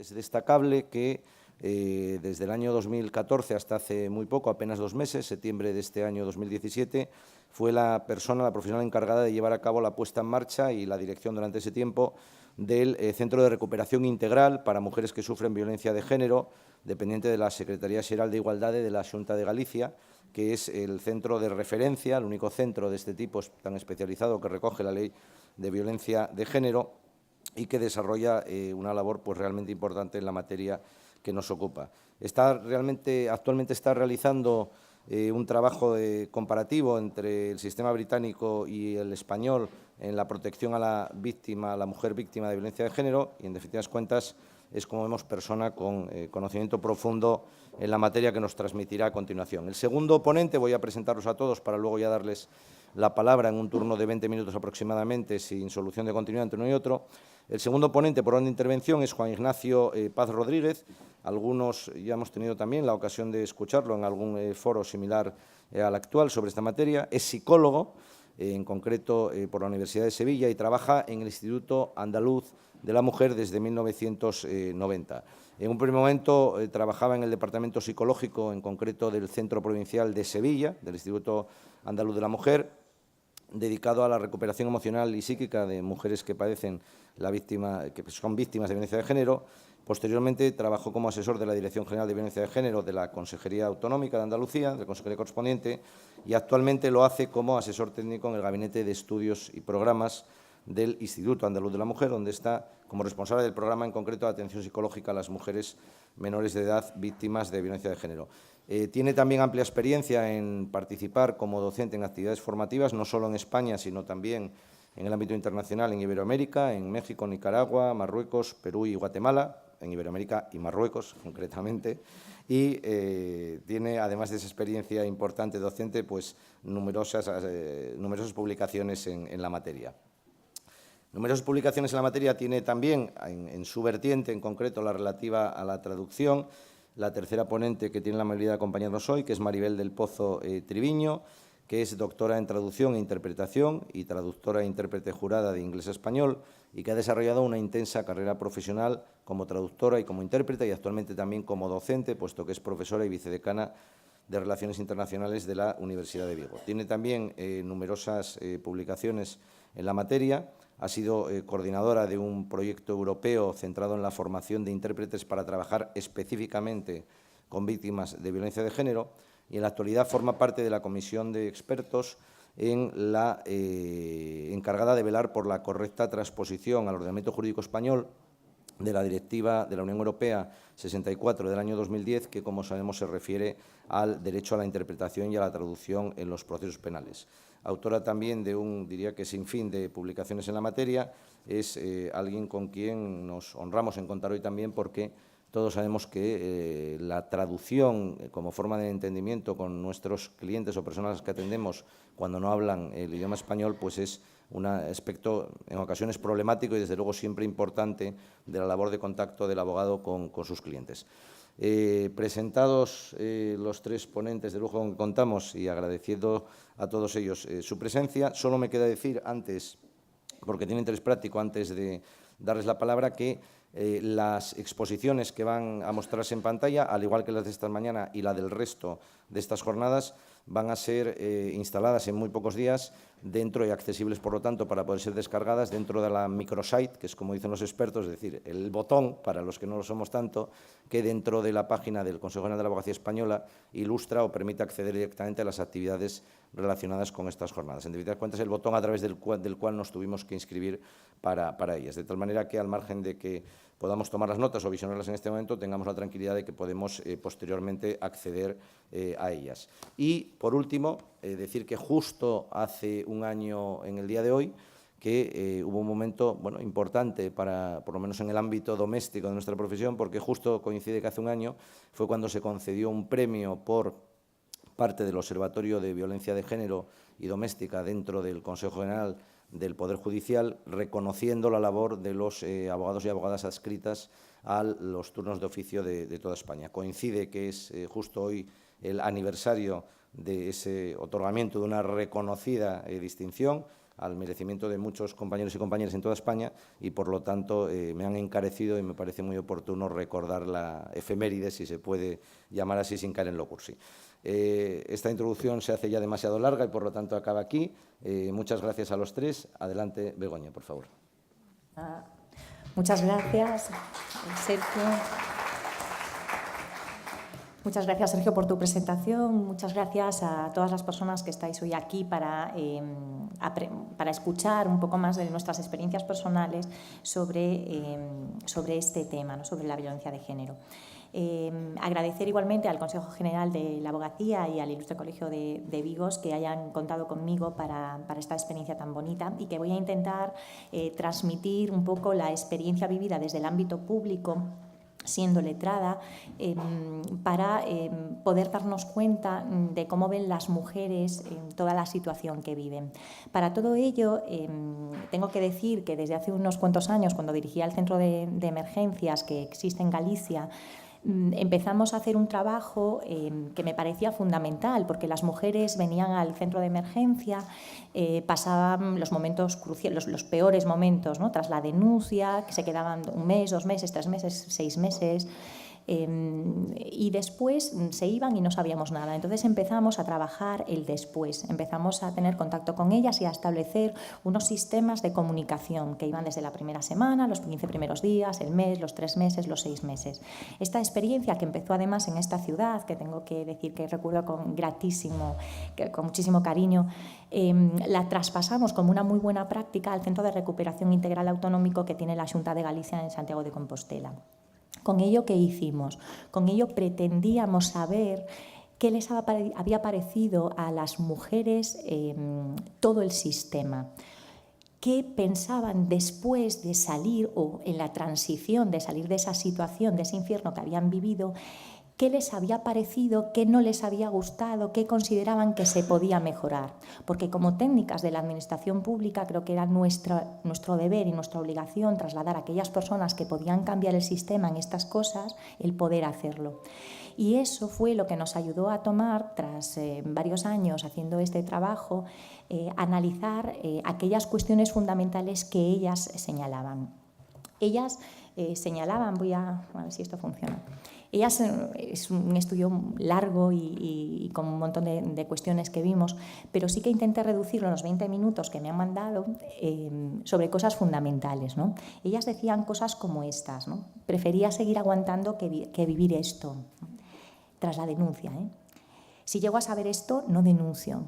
Es destacable que desde el año 2014 hasta hace muy poco, apenas 2 meses, septiembre de este año 2017, fue la profesional encargada de llevar a cabo la puesta en marcha y la dirección durante ese tiempo del Centro de Recuperación Integral para Mujeres que sufren violencia de género, dependiente de la Secretaría Xeral de Igualdade de la Xunta de Galicia, que es el centro de referencia, el único centro de este tipo tan especializado que recoge la ley de violencia de género y que desarrolla una labor pues, realmente importante en la materia que nos ocupa. Actualmente está realizando un trabajo comparativo entre el sistema británico y el español en la protección a la mujer víctima de violencia de género y, en definitivas cuentas, es, como vemos, persona con conocimiento profundo en la materia que nos transmitirá a continuación. El segundo ponente, voy a presentarlos a todos para luego ya darles la palabra en un turno de 20 minutos aproximadamente, sin solución de continuidad entre uno y otro. El segundo ponente por orden de intervención es Juan Ignacio Paz Rodríguez. Algunos ya hemos tenido también la ocasión de escucharlo en algún foro similar al actual sobre esta materia. Es psicólogo, en concreto por la Universidad de Sevilla, y trabaja en el Instituto Andaluz de la Mujer desde 1990. En un primer momento trabajaba en el Departamento Psicológico, en concreto del Centro Provincial de Sevilla, del Instituto Andaluz de la Mujer, dedicado a la recuperación emocional y psíquica de mujeres que son víctimas de violencia de género. Posteriormente trabajó como asesor de la Dirección General de Violencia de Género de la Consejería Autonómica de Andalucía, de la Consejería correspondiente, y actualmente lo hace como asesor técnico en el Gabinete de Estudios y Programas del Instituto Andaluz de la Mujer, donde está como responsable del programa en concreto de atención psicológica a las mujeres menores de edad víctimas de violencia de género. Tiene también amplia experiencia en participar como docente en actividades formativas, no solo en España, sino también en el ámbito internacional, en Iberoamérica, en México, Nicaragua, Marruecos, Perú y Guatemala, en Iberoamérica y Marruecos, concretamente, y tiene, además de esa experiencia importante docente, pues numerosas publicaciones en la materia. Numerosas publicaciones en la materia tiene también, en su vertiente, en concreto, la relativa a la traducción. La tercera ponente que tiene la amabilidad de acompañarnos hoy, que es Maribel del Pozo Triviño, que es doctora en traducción e interpretación y traductora e intérprete jurada de inglés a español y que ha desarrollado una intensa carrera profesional como traductora y como intérprete y actualmente también como docente, puesto que es profesora y vicedecana de Relaciones Internacionales de la Universidad de Vigo. Tiene también numerosas publicaciones en la materia. Ha sido coordinadora de un proyecto europeo centrado en la formación de intérpretes para trabajar específicamente con víctimas de violencia de género y en la actualidad forma parte de la comisión de expertos encargada de velar por la correcta transposición al ordenamiento jurídico español de la Directiva de la Unión Europea 64 del año 2010, que, como sabemos, se refiere al derecho a la interpretación y a la traducción en los procesos penales. Autora también de un, diría que sin fin, de publicaciones en la materia, es alguien con quien nos honramos en contar hoy también porque todos sabemos que la traducción como forma de entendimiento con nuestros clientes o personas que atendemos cuando no hablan el idioma español, pues es un aspecto en ocasiones problemático y, desde luego, siempre importante de la labor de contacto del abogado con sus clientes. Presentados los tres ponentes de lujo con que contamos y agradeciendo a todos ellos su presencia, solo me queda decir antes, porque tiene interés práctico, antes de darles la palabra, que las exposiciones que van a mostrarse en pantalla, al igual que las de esta mañana y la del resto de estas jornadas, van a ser instaladas en muy pocos días dentro y accesibles, por lo tanto, para poder ser descargadas dentro de la microsite, que es como dicen los expertos, es decir, el botón, para los que no lo somos tanto, que dentro de la página del Consejo General de la Abogacía Española ilustra o permite acceder directamente a las actividades relacionadas con estas jornadas. En definitiva cuentas, el botón a través del cual nos tuvimos que inscribir para ellas, de tal manera que, al margen de que podamos tomar las notas o visionarlas en este momento, tengamos la tranquilidad de que podemos posteriormente acceder a ellas. Y, por último, decir que justo hace un año, en el día de hoy, que hubo un momento importante, por lo menos en el ámbito doméstico de nuestra profesión, porque justo coincide que hace un año fue cuando se concedió un premio por parte del Observatorio de Violencia de Género y Doméstica dentro del Consejo General del Poder Judicial, reconociendo la labor de los abogados y abogadas adscritas a los turnos de oficio de toda España. Coincide que es justo hoy el aniversario de ese otorgamiento de una reconocida distinción al merecimiento de muchos compañeros y compañeras en toda España y, por lo tanto, me han encarecido y me parece muy oportuno recordar la efeméride, si se puede llamar así, sin caer en lo cursi. Esta introducción se hace ya demasiado larga y, por lo tanto, acaba aquí. Muchas gracias a los tres. Adelante, Begoña, por favor. Muchas gracias, Sergio. Muchas gracias, Sergio, por tu presentación. Muchas gracias a todas las personas que estáis hoy aquí para escuchar un poco más de nuestras experiencias personales sobre este tema, ¿no?, sobre la violencia de género. Agradecer igualmente al Consejo General de la Abogacía y al Ilustre Colegio de Vigos que hayan contado conmigo para esta experiencia tan bonita y que voy a intentar transmitir un poco la experiencia vivida desde el ámbito público, siendo letrada, para poder darnos cuenta de cómo ven las mujeres toda la situación que viven. Para todo ello, tengo que decir que desde hace unos cuantos años, cuando dirigía el centro de emergencias que existe en Galicia, empezamos a hacer un trabajo que me parecía fundamental, porque las mujeres venían al centro de emergencia, pasaban los momentos cruciales, los peores momentos, ¿no?, tras la denuncia, que se quedaban 1 mes, 2 meses, 3 meses, 6 meses, y después se iban y no sabíamos nada. Entonces empezamos a trabajar el después, empezamos a tener contacto con ellas y a establecer unos sistemas de comunicación que iban desde la primera semana, los 15 primeros días, el mes, los 3 meses, los 6 meses. Esta experiencia, que empezó además en esta ciudad, que tengo que decir que recuerdo con muchísimo cariño, la traspasamos como una muy buena práctica al Centro de Recuperación Integral Autonómico que tiene la Xunta de Galicia en Santiago de Compostela. Con ello, ¿qué hicimos? Con ello pretendíamos saber qué les había parecido a las mujeres todo el sistema. ¿Qué pensaban después de salir o en la transición de salir de esa situación, de ese infierno que habían vivido? ¿Qué les había parecido? ¿Qué no les había gustado? ¿Qué consideraban que se podía mejorar? Porque como técnicas de la administración pública creo que era nuestro deber y nuestra obligación trasladar a aquellas personas que podían cambiar el sistema en estas cosas, el poder hacerlo. Y eso fue lo que nos ayudó a tomar, tras varios años haciendo este trabajo, analizar aquellas cuestiones fundamentales que ellas señalaban. Ellas señalaban, voy a ver si esto funciona. Ellas, es un estudio largo y con un montón de cuestiones que vimos, pero sí que intenté reducirlo en los 20 minutos que me han mandado sobre cosas fundamentales, ¿no? Ellas decían cosas como estas, ¿no? Prefería seguir aguantando que vivir esto, ¿no?, tras la denuncia, ¿eh? Si llego a saber esto, no denuncio.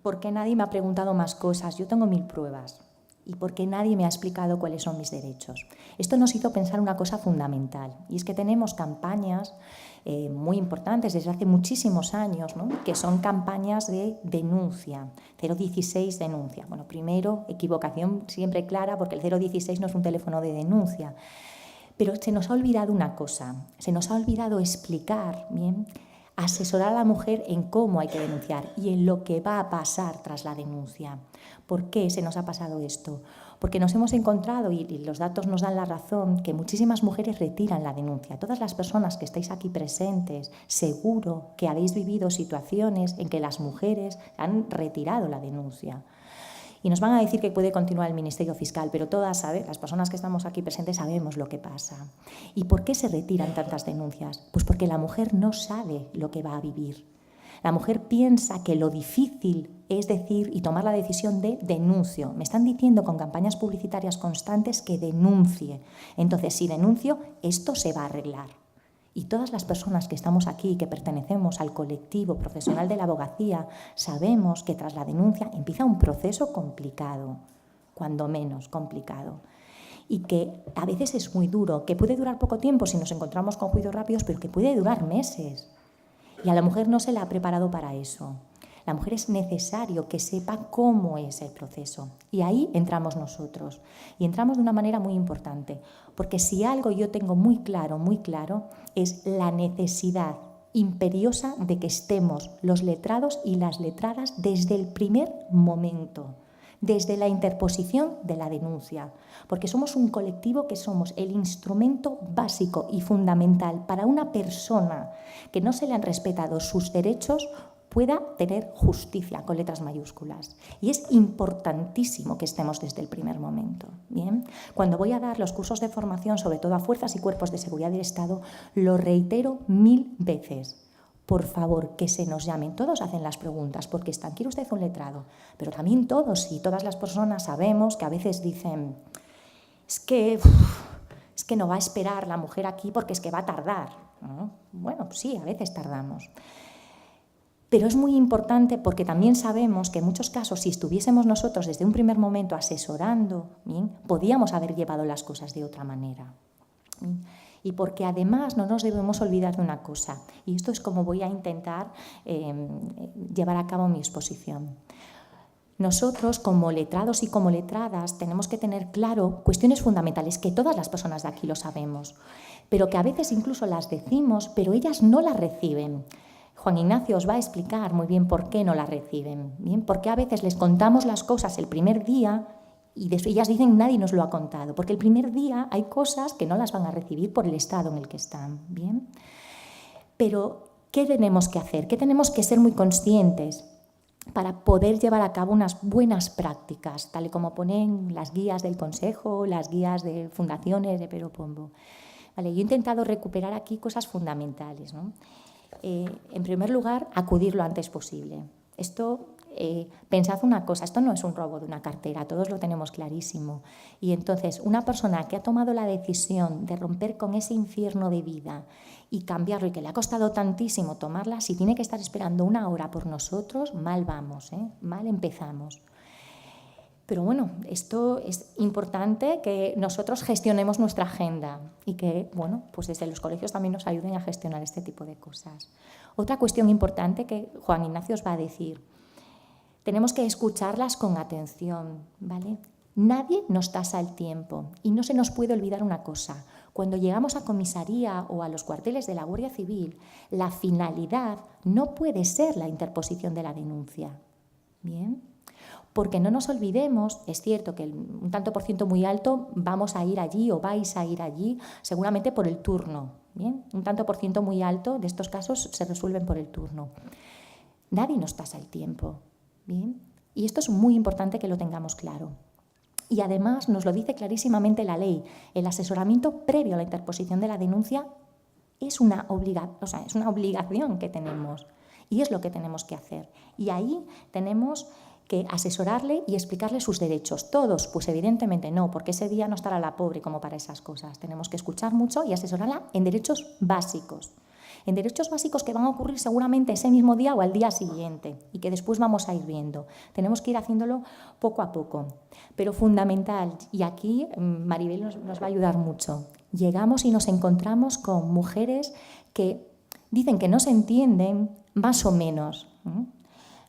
¿Por qué nadie me ha preguntado más cosas? Yo tengo 1000 pruebas. ¿Y por qué nadie me ha explicado cuáles son mis derechos? Esto nos hizo pensar una cosa fundamental, y es que tenemos campañas muy importantes desde hace muchísimos años, ¿no?, que son campañas de denuncia, 016 denuncia. Bueno, primero, equivocación siempre clara, porque el 016 no es un teléfono de denuncia. Pero se nos ha olvidado una cosa, se nos ha olvidado explicar bien, asesorar a la mujer en cómo hay que denunciar y en lo que va a pasar tras la denuncia. ¿Por qué se nos ha pasado esto? Porque nos hemos encontrado, y los datos nos dan la razón, que muchísimas mujeres retiran la denuncia. Todas las personas que estáis aquí presentes, seguro que habéis vivido situaciones en que las mujeres han retirado la denuncia. Y nos van a decir que puede continuar el Ministerio Fiscal, pero todas las personas que estamos aquí presentes sabemos lo que pasa. ¿Y por qué se retiran tantas denuncias? Pues porque la mujer no sabe lo que va a vivir. La mujer piensa que lo difícil es decir y tomar la decisión de denuncio. Me están diciendo con campañas publicitarias constantes que denuncie. Entonces, si denuncio, esto se va a arreglar. Y todas las personas que estamos aquí, que pertenecemos al colectivo profesional de la abogacía, sabemos que tras la denuncia empieza un proceso complicado, cuando menos complicado, y que a veces es muy duro, que puede durar poco tiempo si nos encontramos con juicios rápidos, pero que puede durar meses. Y a la mujer no se la ha preparado para eso. La mujer es necesario que sepa cómo es el proceso. Y ahí entramos nosotros. Y entramos de una manera muy importante. Porque si algo yo tengo muy claro, es la necesidad imperiosa de que estemos los letrados y las letradas desde el primer momento, desde la interposición de la denuncia. Porque somos un colectivo que somos el instrumento básico y fundamental para una persona que no se le han respetado sus derechos pueda tener justicia con letras mayúsculas. Y es importantísimo que estemos desde el primer momento. ¿Bien? Cuando voy a dar los cursos de formación, sobre todo a fuerzas y cuerpos de seguridad del Estado, lo reitero 1000 veces. Por favor, que se nos llamen. Todos hacen las preguntas porque están, ¿quiere usted un letrado? Pero también todos y todas las personas sabemos que a veces dicen, es que no va a esperar la mujer aquí porque es que va a tardar, ¿no? Bueno, sí, a veces tardamos. Pero es muy importante porque también sabemos que en muchos casos, si estuviésemos nosotros desde un primer momento asesorando, ¿bien?, podíamos haber llevado las cosas de otra manera. ¿Bien? Y porque además no nos debemos olvidar de una cosa, y esto es como voy a intentar llevar a cabo mi exposición. Nosotros, como letrados y como letradas, tenemos que tener claro cuestiones fundamentales, que todas las personas de aquí lo sabemos, pero que a veces incluso las decimos, pero ellas no las reciben. Juan Ignacio os va a explicar muy bien por qué no las reciben, ¿bien? Porque a veces les contamos las cosas el primer día y ellas dicen nadie nos lo ha contado, porque el primer día hay cosas que no las van a recibir por el estado en el que están, ¿bien? Pero, ¿qué tenemos que hacer? ¿Qué tenemos que ser muy conscientes para poder llevar a cabo unas buenas prácticas, tal y como ponen las guías del Consejo, las guías de fundaciones de Pero Pombo? Vale, yo he intentado recuperar aquí cosas fundamentales, ¿no? En primer lugar, acudir lo antes posible. Esto, pensad una cosa, esto no es un robo de una cartera, todos lo tenemos clarísimo. Y entonces, una persona que ha tomado la decisión de romper con ese infierno de vida y cambiarlo, y que le ha costado tantísimo tomarla, si tiene que estar esperando 1 hora por nosotros, mal vamos, mal empezamos. Pero bueno, esto es importante que nosotros gestionemos nuestra agenda y que, bueno, pues desde los colegios también nos ayuden a gestionar este tipo de cosas. Otra cuestión importante que Juan Ignacio os va a decir, tenemos que escucharlas con atención, ¿vale? Nadie nos tasa el tiempo y no se nos puede olvidar una cosa. Cuando llegamos a comisaría o a los cuarteles de la Guardia Civil, la finalidad no puede ser la interposición de la denuncia, ¿bien? Porque no nos olvidemos, es cierto que un tanto por ciento muy alto vamos a ir allí o vais a ir allí seguramente por el turno, ¿bien? Un tanto por ciento muy alto de estos casos se resuelven por el turno. Nadie nos tasa el tiempo, ¿bien? Y esto es muy importante que lo tengamos claro. Y además nos lo dice clarísimamente la ley, el asesoramiento previo a la interposición de la denuncia es una obligación que tenemos y es lo que tenemos que hacer. Y ahí tenemos que asesorarle y explicarle sus derechos. ¿Todos? Pues evidentemente no, porque ese día no estará la pobre como para esas cosas. Tenemos que escuchar mucho y asesorarla en derechos básicos. En derechos básicos que van a ocurrir seguramente ese mismo día o al día siguiente y que después vamos a ir viendo. Tenemos que ir haciéndolo poco a poco. Pero fundamental, y aquí Maribel nos va a ayudar mucho, llegamos y nos encontramos con mujeres que dicen que no se entienden más o menos.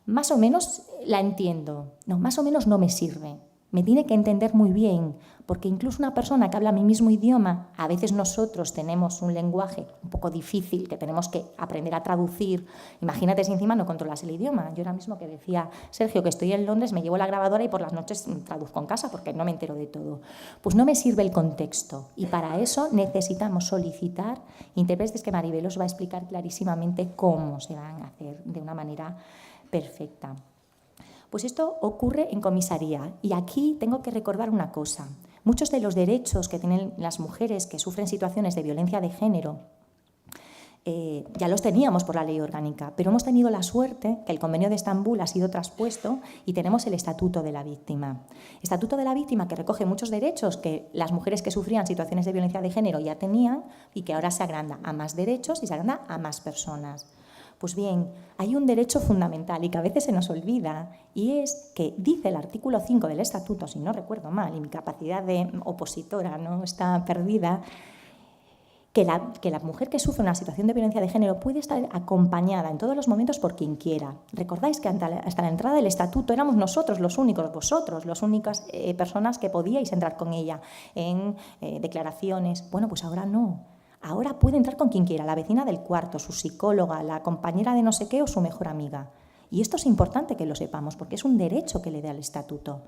Más o menos la entiendo, no, más o menos no me sirve. Me tiene que entender muy bien, porque incluso una persona que habla mi mismo idioma, a veces nosotros tenemos un lenguaje un poco difícil que tenemos que aprender a traducir. Imagínate si encima no controlas el idioma. Yo ahora mismo que decía Sergio que estoy en Londres, me llevo la grabadora y por las noches traduzco en casa porque no me entero de todo. Pues no me sirve el contexto y para eso necesitamos solicitar intérpretes que Maribel os va a explicar clarísimamente cómo se van a hacer de una manera perfecta. Pues esto ocurre en comisaría y aquí tengo que recordar una cosa. Muchos de los derechos que tienen las mujeres que sufren situaciones de violencia de género ya los teníamos por la ley orgánica, pero hemos tenido la suerte que el Convenio de Estambul ha sido traspuesto y tenemos el Estatuto de la Víctima. Estatuto de la Víctima que recoge muchos derechos que las mujeres que sufrían situaciones de violencia de género ya tenían y que ahora se agranda a más derechos y se agranda a más personas. Pues bien, hay un derecho fundamental y que a veces se nos olvida y es que dice el artículo 5 del Estatuto, si no recuerdo mal, y mi capacidad de opositora no está perdida, que la mujer que sufre una situación de violencia de género puede estar acompañada en todos los momentos por quien quiera. ¿Recordáis que hasta la entrada del Estatuto éramos nosotros los únicos, vosotros, las únicas personas que podíais entrar con ella en declaraciones? Bueno, pues ahora no. Ahora puede entrar con quien quiera, la vecina del cuarto, su psicóloga, la compañera de no sé qué o su mejor amiga. Y esto es importante que lo sepamos porque es un derecho que le da el Estatuto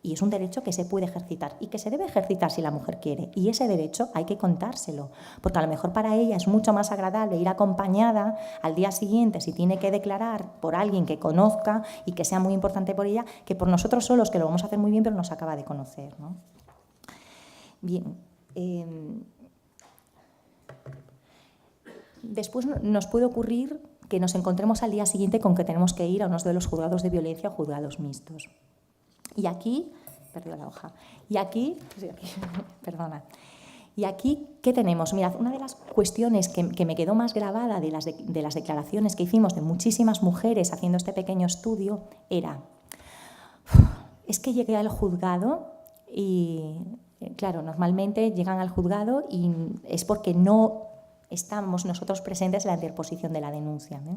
Y es un derecho que se puede ejercitar y que se debe ejercitar si la mujer quiere. Y ese derecho hay que contárselo, porque a lo mejor para ella es mucho más agradable ir acompañada al día siguiente si tiene que declarar por alguien que conozca y que sea muy importante por ella, que por nosotros solos, que lo vamos a hacer muy bien, pero nos acaba de conocer, ¿no? Bien. Después nos puede ocurrir que nos encontremos al día siguiente con que tenemos que ir a uno de los juzgados de violencia o juzgados mixtos. Y aquí, perdí la hoja, perdona. Y aquí, ¿qué tenemos? Mirad, una de las cuestiones que me quedó más grabada de las declaraciones que hicimos de muchísimas mujeres haciendo este pequeño estudio era, es que llegué al juzgado y, claro, normalmente llegan al juzgado y es porque no estamos nosotros presentes en la interposición de la denuncia, ¿eh?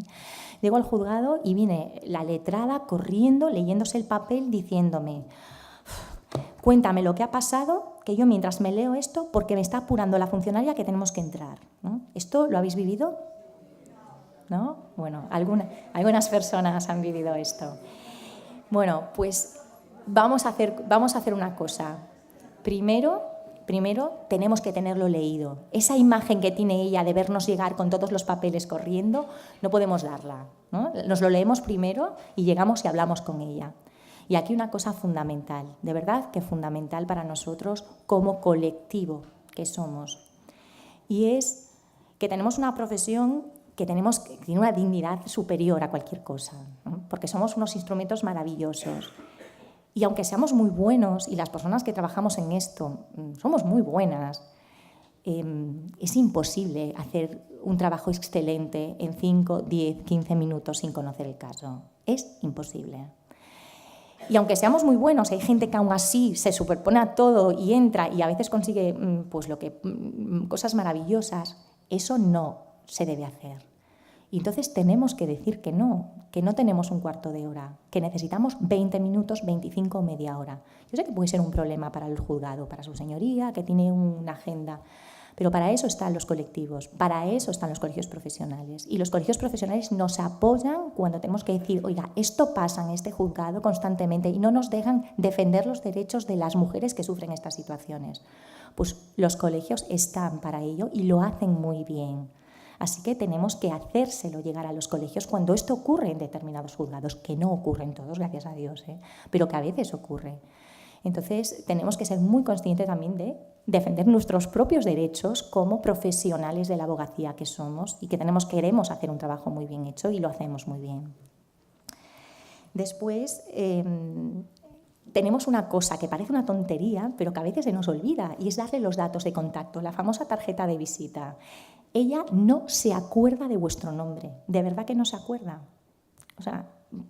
Llego al juzgado y viene la letrada corriendo, leyéndose el papel, diciéndome, cuéntame lo que ha pasado, que yo mientras me leo esto, porque me está apurando la funcionaria que tenemos que entrar, ¿no? ¿Esto lo habéis vivido? ¿No? Bueno, algunas personas han vivido esto. Bueno, pues vamos a hacer una cosa. Primero tenemos que tenerlo leído. Esa imagen que tiene ella de vernos llegar con todos los papeles corriendo, no podemos darla, ¿no? Nos lo leemos primero y llegamos y hablamos con ella. Y aquí una cosa fundamental, de verdad que fundamental para nosotros como colectivo que somos. Y es que tenemos una profesión que tiene una dignidad superior a cualquier cosa, ¿no? Porque somos unos instrumentos maravillosos. Y aunque seamos muy buenos, y las personas que trabajamos en esto somos muy buenas, es imposible hacer un trabajo excelente en 5, 10, 15 minutos sin conocer el caso. Es imposible. Y aunque seamos muy buenos, hay gente que aún así se superpone a todo y entra y a veces consigue pues cosas maravillosas, eso no se debe hacer. Y entonces tenemos que decir que no tenemos un cuarto de hora, que necesitamos 20 minutos, 25 o media hora. Yo sé que puede ser un problema para el juzgado, para su señoría, que tiene una agenda, pero para eso están los colectivos, para eso están los colegios profesionales. Y los colegios profesionales nos apoyan cuando tenemos que decir, oiga, esto pasa en este juzgado constantemente y no nos dejan defender los derechos de las mujeres que sufren estas situaciones. Pues los colegios están para ello y lo hacen muy bien. Así que tenemos que hacérselo llegar a los colegios cuando esto ocurre en determinados juzgados, que no ocurre en todos, gracias a Dios, pero que a veces ocurre. Entonces, tenemos que ser muy conscientes también de defender nuestros propios derechos como profesionales de la abogacía que somos y que queremos hacer un trabajo muy bien hecho y lo hacemos muy bien. Después, tenemos una cosa que parece una tontería, pero que a veces se nos olvida, y es darle los datos de contacto, la famosa tarjeta de visita. Ella no se acuerda de vuestro nombre, de verdad que no se acuerda. O sea,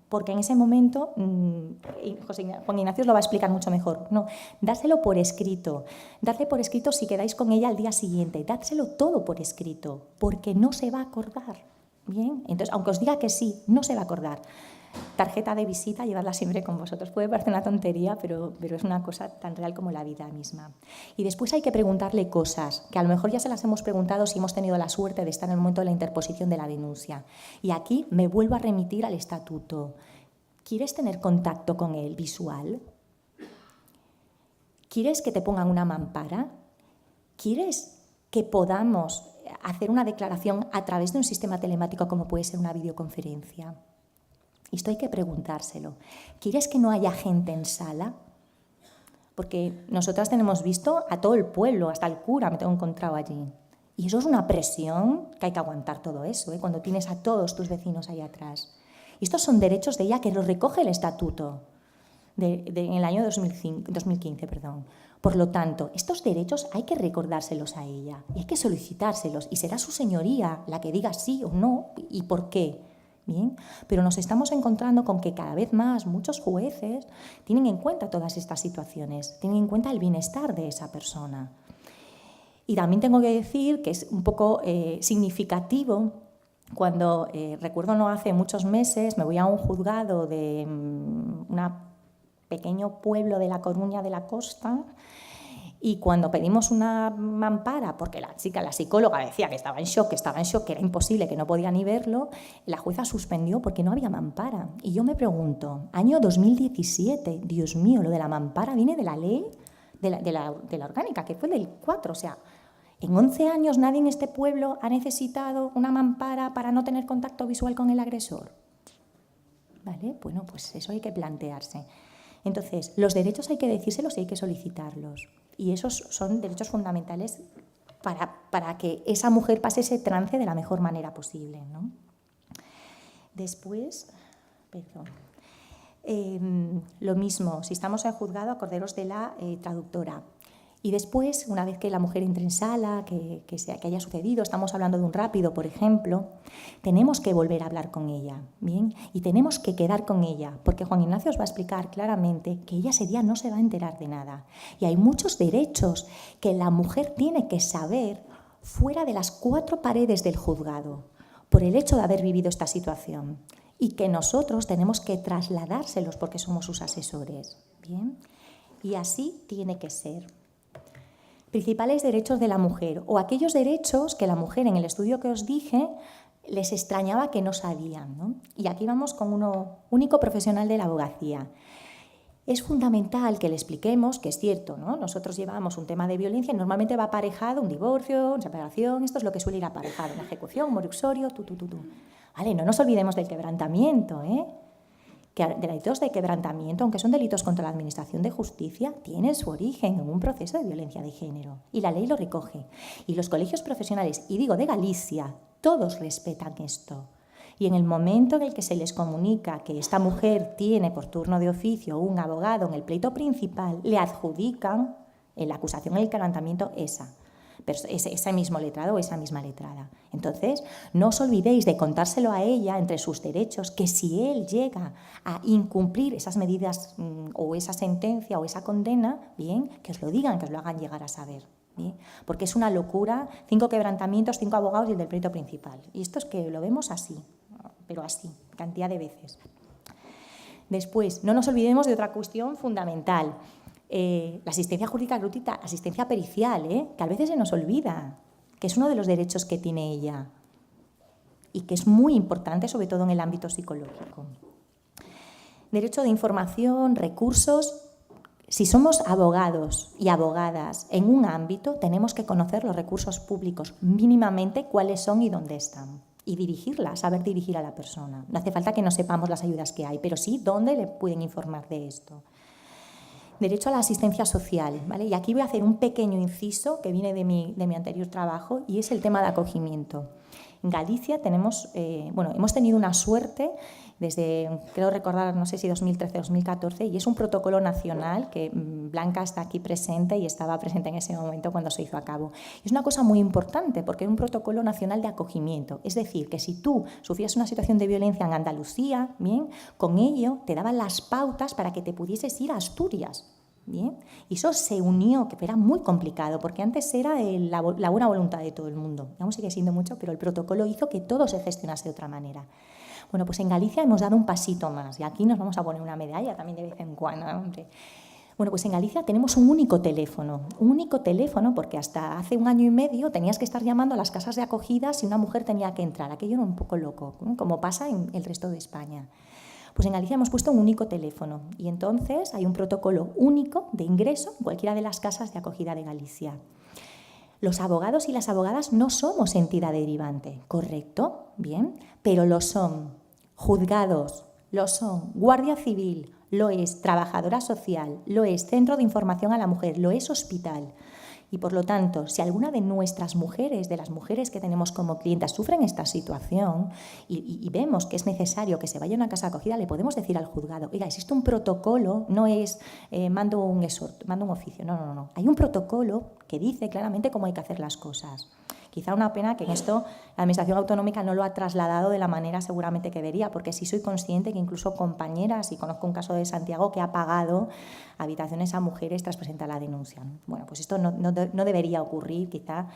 porque en ese momento, Juan Ignacio os lo va a explicar mucho mejor. No, dárselo por escrito. Dadle por escrito si quedáis con ella al día siguiente. Dádselo todo por escrito, porque no se va a acordar. Bien, entonces, aunque os diga que sí, no se va a acordar. Tarjeta de visita, llevarla siempre con vosotros. Puede parecer una tontería, pero es una cosa tan real como la vida misma. Y después hay que preguntarle cosas, que a lo mejor ya se las hemos preguntado si hemos tenido la suerte de estar en el momento de la interposición de la denuncia. Y aquí me vuelvo a remitir al estatuto. ¿Quieres tener contacto con él visual? ¿Quieres que te pongan una mampara? ¿Quieres que podamos hacer una declaración a través de un sistema telemático como puede ser una videoconferencia? Esto hay que preguntárselo. ¿Quieres que no haya gente en sala? Porque nosotras tenemos visto a todo el pueblo, hasta el cura me tengo encontrado allí. Y eso es una presión que hay que aguantar todo eso, cuando tienes a todos tus vecinos ahí atrás. Y estos son derechos de ella que los recoge el estatuto en el año 2015. Por lo tanto, estos derechos hay que recordárselos a ella y hay que solicitárselos. Y será su señoría la que diga sí o no y por qué. Bien, pero nos estamos encontrando con que cada vez más muchos jueces tienen en cuenta todas estas situaciones, tienen en cuenta el bienestar de esa persona. Y también tengo que decir que es un poco significativo cuando, recuerdo no hace muchos meses, me voy a un juzgado de un pequeño pueblo de La Coruña de la Costa Y cuando pedimos una mampara, porque la psicóloga decía que estaba en shock, que era imposible, que no podía ni verlo, la jueza suspendió porque no había mampara. Y yo me pregunto, año 2017, Dios mío, lo de la mampara viene de la ley, de la orgánica, que fue del 4, o sea, en 11 años nadie en este pueblo ha necesitado una mampara para no tener contacto visual con el agresor. ¿Vale? Bueno, pues eso hay que plantearse. Entonces, los derechos hay que decírselos y hay que solicitarlos. Y esos son derechos fundamentales para que esa mujer pase ese trance de la mejor manera posible, ¿no? Después, lo mismo, si estamos en juzgado, acordaros de la traductora. Y después, una vez que la mujer entre en sala, que haya sucedido, estamos hablando de un rápido, por ejemplo, tenemos que volver a hablar con ella, ¿bien? Y tenemos que quedar con ella, porque Juan Ignacio os va a explicar claramente que ella ese día no se va a enterar de nada. Y hay muchos derechos que la mujer tiene que saber fuera de las 4 paredes del juzgado, por el hecho de haber vivido esta situación, y que nosotros tenemos que trasladárselos porque somos sus asesores, ¿bien? Y así tiene que ser. Principales derechos de la mujer, o aquellos derechos que la mujer, en el estudio que os dije, les extrañaba que no sabían, ¿no? Y aquí vamos con uno único profesional de la abogacía. Es fundamental que le expliquemos que es cierto, ¿no? Nosotros llevamos un tema de violencia y normalmente va aparejado un divorcio, una separación, esto es lo que suele ir aparejado, una ejecución, un moruxorio, Vale, no nos olvidemos del quebrantamiento, que delitos de quebrantamiento, aunque son delitos contra la administración de justicia, tienen su origen en un proceso de violencia de género. Y la ley lo recoge. Y los colegios profesionales, y digo de Galicia, todos respetan esto. Y en el momento en el que se les comunica que esta mujer tiene por turno de oficio un abogado en el pleito principal, le adjudican en la acusación en el quebrantamiento ese mismo letrado o esa misma letrada. Entonces, no os olvidéis de contárselo a ella entre sus derechos, que si él llega a incumplir esas medidas o esa sentencia o esa condena, bien, que os lo digan, que os lo hagan llegar a saber. ¿Bien? Porque es una locura, 5 quebrantamientos, 5 abogados y el del pleito principal. Y esto es que lo vemos así, pero así, cantidad de veces. Después, no nos olvidemos de otra cuestión fundamental. La asistencia jurídica gratuita, asistencia pericial, que a veces se nos olvida, que es uno de los derechos que tiene ella y que es muy importante, sobre todo en el ámbito psicológico. Derecho de información, recursos. Si somos abogados y abogadas en un ámbito, tenemos que conocer los recursos públicos mínimamente cuáles son y dónde están. Y dirigirlas, saber dirigir a la persona. No hace falta que no sepamos las ayudas que hay, pero sí dónde le pueden informar de esto. Derecho a la asistencia social, ¿vale? Y aquí voy a hacer un pequeño inciso que viene de mi anterior trabajo y es el tema de acogimiento. En Galicia hemos tenido una suerte desde, creo recordar, no sé si 2013-2014, y es un protocolo nacional que Blanca está aquí presente y estaba presente en ese momento cuando se hizo a cabo. Es una cosa muy importante porque es un protocolo nacional de acogimiento. Es decir, que si tú sufrías una situación de violencia en Andalucía, bien, con ello te daban las pautas para que te pudieses ir a Asturias. Bien. Y eso se unió, que era muy complicado, porque antes era la buena voluntad de todo el mundo. Aún sigue siendo mucho, pero el protocolo hizo que todo se gestionase de otra manera. Bueno, pues en Galicia hemos dado un pasito más, y aquí nos vamos a poner una medalla también de vez en cuando, hombre. Bueno, pues en Galicia tenemos un único teléfono porque hasta hace 1 año y medio tenías que estar llamando a las casas de acogida si una mujer tenía que entrar. Aquello era un poco loco, ¿no? Como pasa en el resto de España. Pues en Galicia hemos puesto un único teléfono y entonces hay un protocolo único de ingreso en cualquiera de las casas de acogida de Galicia. Los abogados y las abogadas no somos entidad derivante, ¿correcto? Bien, pero lo son juzgados, lo son Guardia Civil, lo es trabajadora social, lo es Centro de Información a la Mujer, lo es hospital. Y por lo tanto, si alguna de nuestras mujeres, de las mujeres que tenemos como clientas, sufren esta situación y vemos que es necesario que se vaya a una casa de acogida, le podemos decir al juzgado, oiga, existe un protocolo, no es mando un exhorto, mando un oficio, no. Hay un protocolo que dice claramente cómo hay que hacer las cosas. Quizá una pena que en esto la Administración autonómica no lo ha trasladado de la manera seguramente que debería, porque sí soy consciente que incluso compañeras, y conozco un caso de Santiago que ha pagado habitaciones a mujeres tras presentar la denuncia. Bueno, pues esto no debería ocurrir, quizá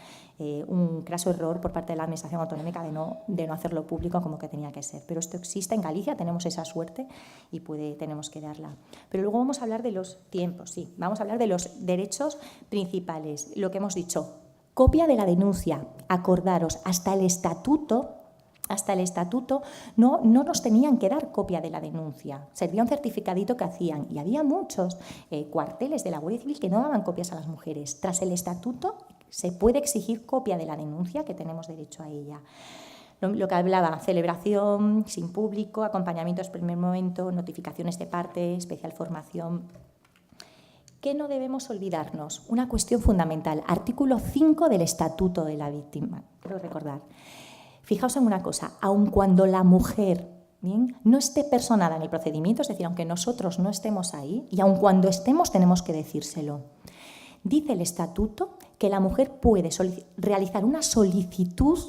un craso error por parte de la Administración autonómica de no hacerlo público como que tenía que ser. Pero esto existe en Galicia, tenemos esa suerte y tenemos que darla. Pero luego vamos a hablar de los tiempos, sí, vamos a hablar de los derechos principales, lo que hemos dicho. Copia de la denuncia, acordaros, hasta el estatuto no nos tenían que dar copia de la denuncia, servía un certificadito que hacían y había muchos cuarteles de la Guardia Civil que no daban copias a las mujeres. Tras el estatuto se puede exigir copia de la denuncia, que tenemos derecho a ella. Lo que hablaba, celebración sin público, acompañamiento en el primer momento, notificaciones de parte, especial formación. ¿Qué no debemos olvidarnos? Una cuestión fundamental, artículo 5 del Estatuto de la Víctima. Quiero recordar. Fijaos en una cosa, aun cuando la mujer no esté personada en el procedimiento, es decir, aunque nosotros no estemos ahí, y aun cuando estemos tenemos que decírselo, dice el Estatuto que la mujer puede realizar una solicitud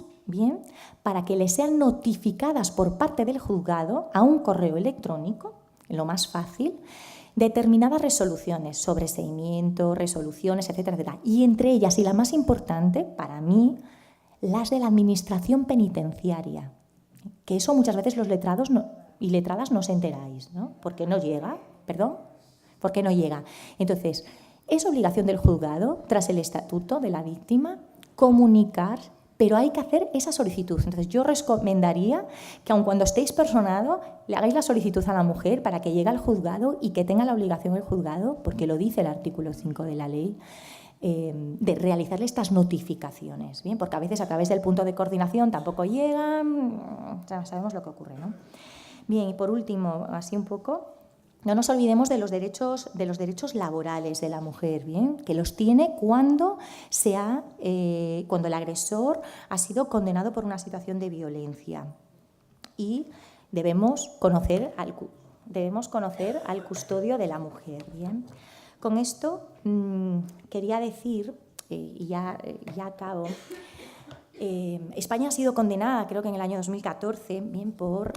para que le sean notificadas por parte del juzgado a un correo electrónico, lo más fácil, determinadas resoluciones, sobreseimiento, resoluciones, etcétera, etcétera. Y entre ellas, y la más importante para mí, las de la administración penitenciaria. Que eso muchas veces los letrados y letradas no os enteráis, ¿no? ¿Por qué no llega? ¿Perdón? ¿Por qué no llega? Entonces, es obligación del juzgado, tras el estatuto de la víctima, comunicar, pero hay que hacer esa solicitud. Entonces, yo recomendaría que aun cuando estéis personado, le hagáis la solicitud a la mujer para que llegue al juzgado y que tenga la obligación el juzgado, porque lo dice el artículo 5 de la ley, de realizarle estas notificaciones, ¿bien? Porque a veces a través del punto de coordinación tampoco llegan, ya sabemos lo que ocurre, ¿no? Bien, y por último, así un poco, no nos olvidemos de los derechos laborales de la mujer, ¿bien? Que los tiene cuando el agresor ha sido condenado por una situación de violencia. Y debemos conocer al custodio de la mujer, ¿bien? Con esto quería decir, y ya acabo, España ha sido condenada, creo que en el año 2014, bien, por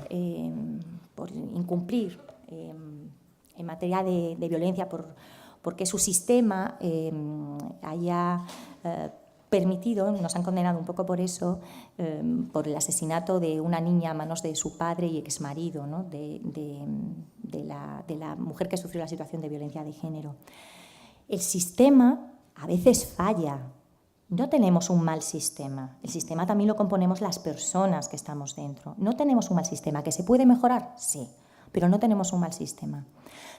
incumplir en materia de violencia, porque su sistema haya permitido, nos han condenado un poco por eso, por el asesinato de una niña a manos de su padre y exmarido, ¿no? de la mujer que sufrió la situación de violencia de género. El sistema a veces falla. No tenemos un mal sistema. El sistema también lo componemos las personas que estamos dentro. No tenemos un mal sistema. ¿Que se puede mejorar? Sí, pero no tenemos un mal sistema.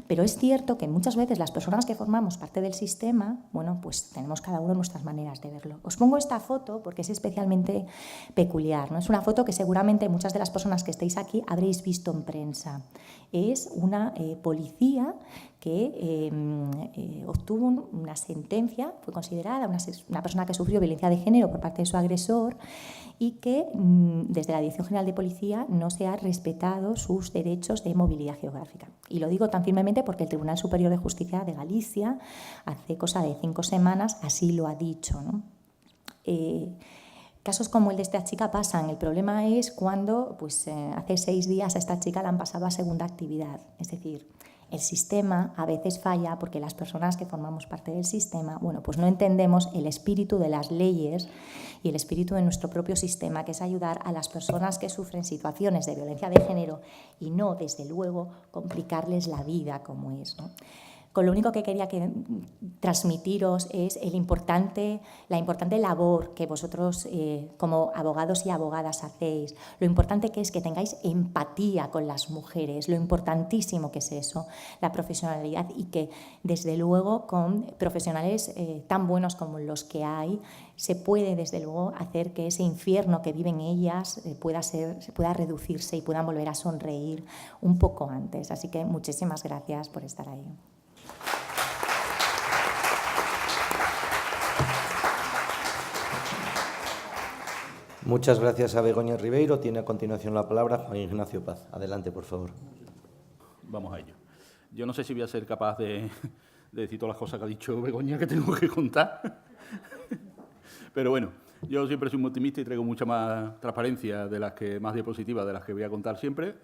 Pero es cierto que muchas veces las personas que formamos parte del sistema, bueno, pues tenemos cada uno nuestras maneras de verlo. Os pongo esta foto porque es especialmente peculiar, ¿no? Es una foto que seguramente muchas de las personas que estáis aquí habréis visto en prensa. Es una policía que obtuvo una sentencia, fue considerada una persona que sufrió violencia de género por parte de su agresor y que desde la Dirección General de Policía no se ha respetado sus derechos de movilidad geográfica. Y lo digo tan firmemente porque el Tribunal Superior de Justicia de Galicia, hace cosa de 5 semanas, así lo ha dicho, ¿no? Casos como el de esta chica pasan. El problema es cuando hace 6 días a esta chica la han pasado a segunda actividad. Es decir, el sistema a veces falla porque las personas que formamos parte del sistema, bueno, pues no entendemos el espíritu de las leyes y el espíritu de nuestro propio sistema, que es ayudar a las personas que sufren situaciones de violencia de género y no, desde luego, complicarles la vida como es, ¿no? Con lo único que quería transmitiros es la importante labor que vosotros como abogados y abogadas hacéis, lo importante que es que tengáis empatía con las mujeres, lo importantísimo que es eso, la profesionalidad, y que desde luego con profesionales tan buenos como los que hay se puede desde luego hacer que ese infierno que viven ellas pueda reducirse y puedan volver a sonreír un poco antes. Así que muchísimas gracias por estar ahí. Muchas gracias a Begoña Ribeiro. Tiene a continuación la palabra Juan Ignacio Paz. Adelante, por favor. Vamos a ello. Yo no sé si voy a ser capaz de decir todas las cosas que ha dicho Begoña que tengo que contar. Pero bueno, Yo siempre soy muy optimista y traigo mucha más transparencia más diapositivas de las que voy a contar siempre,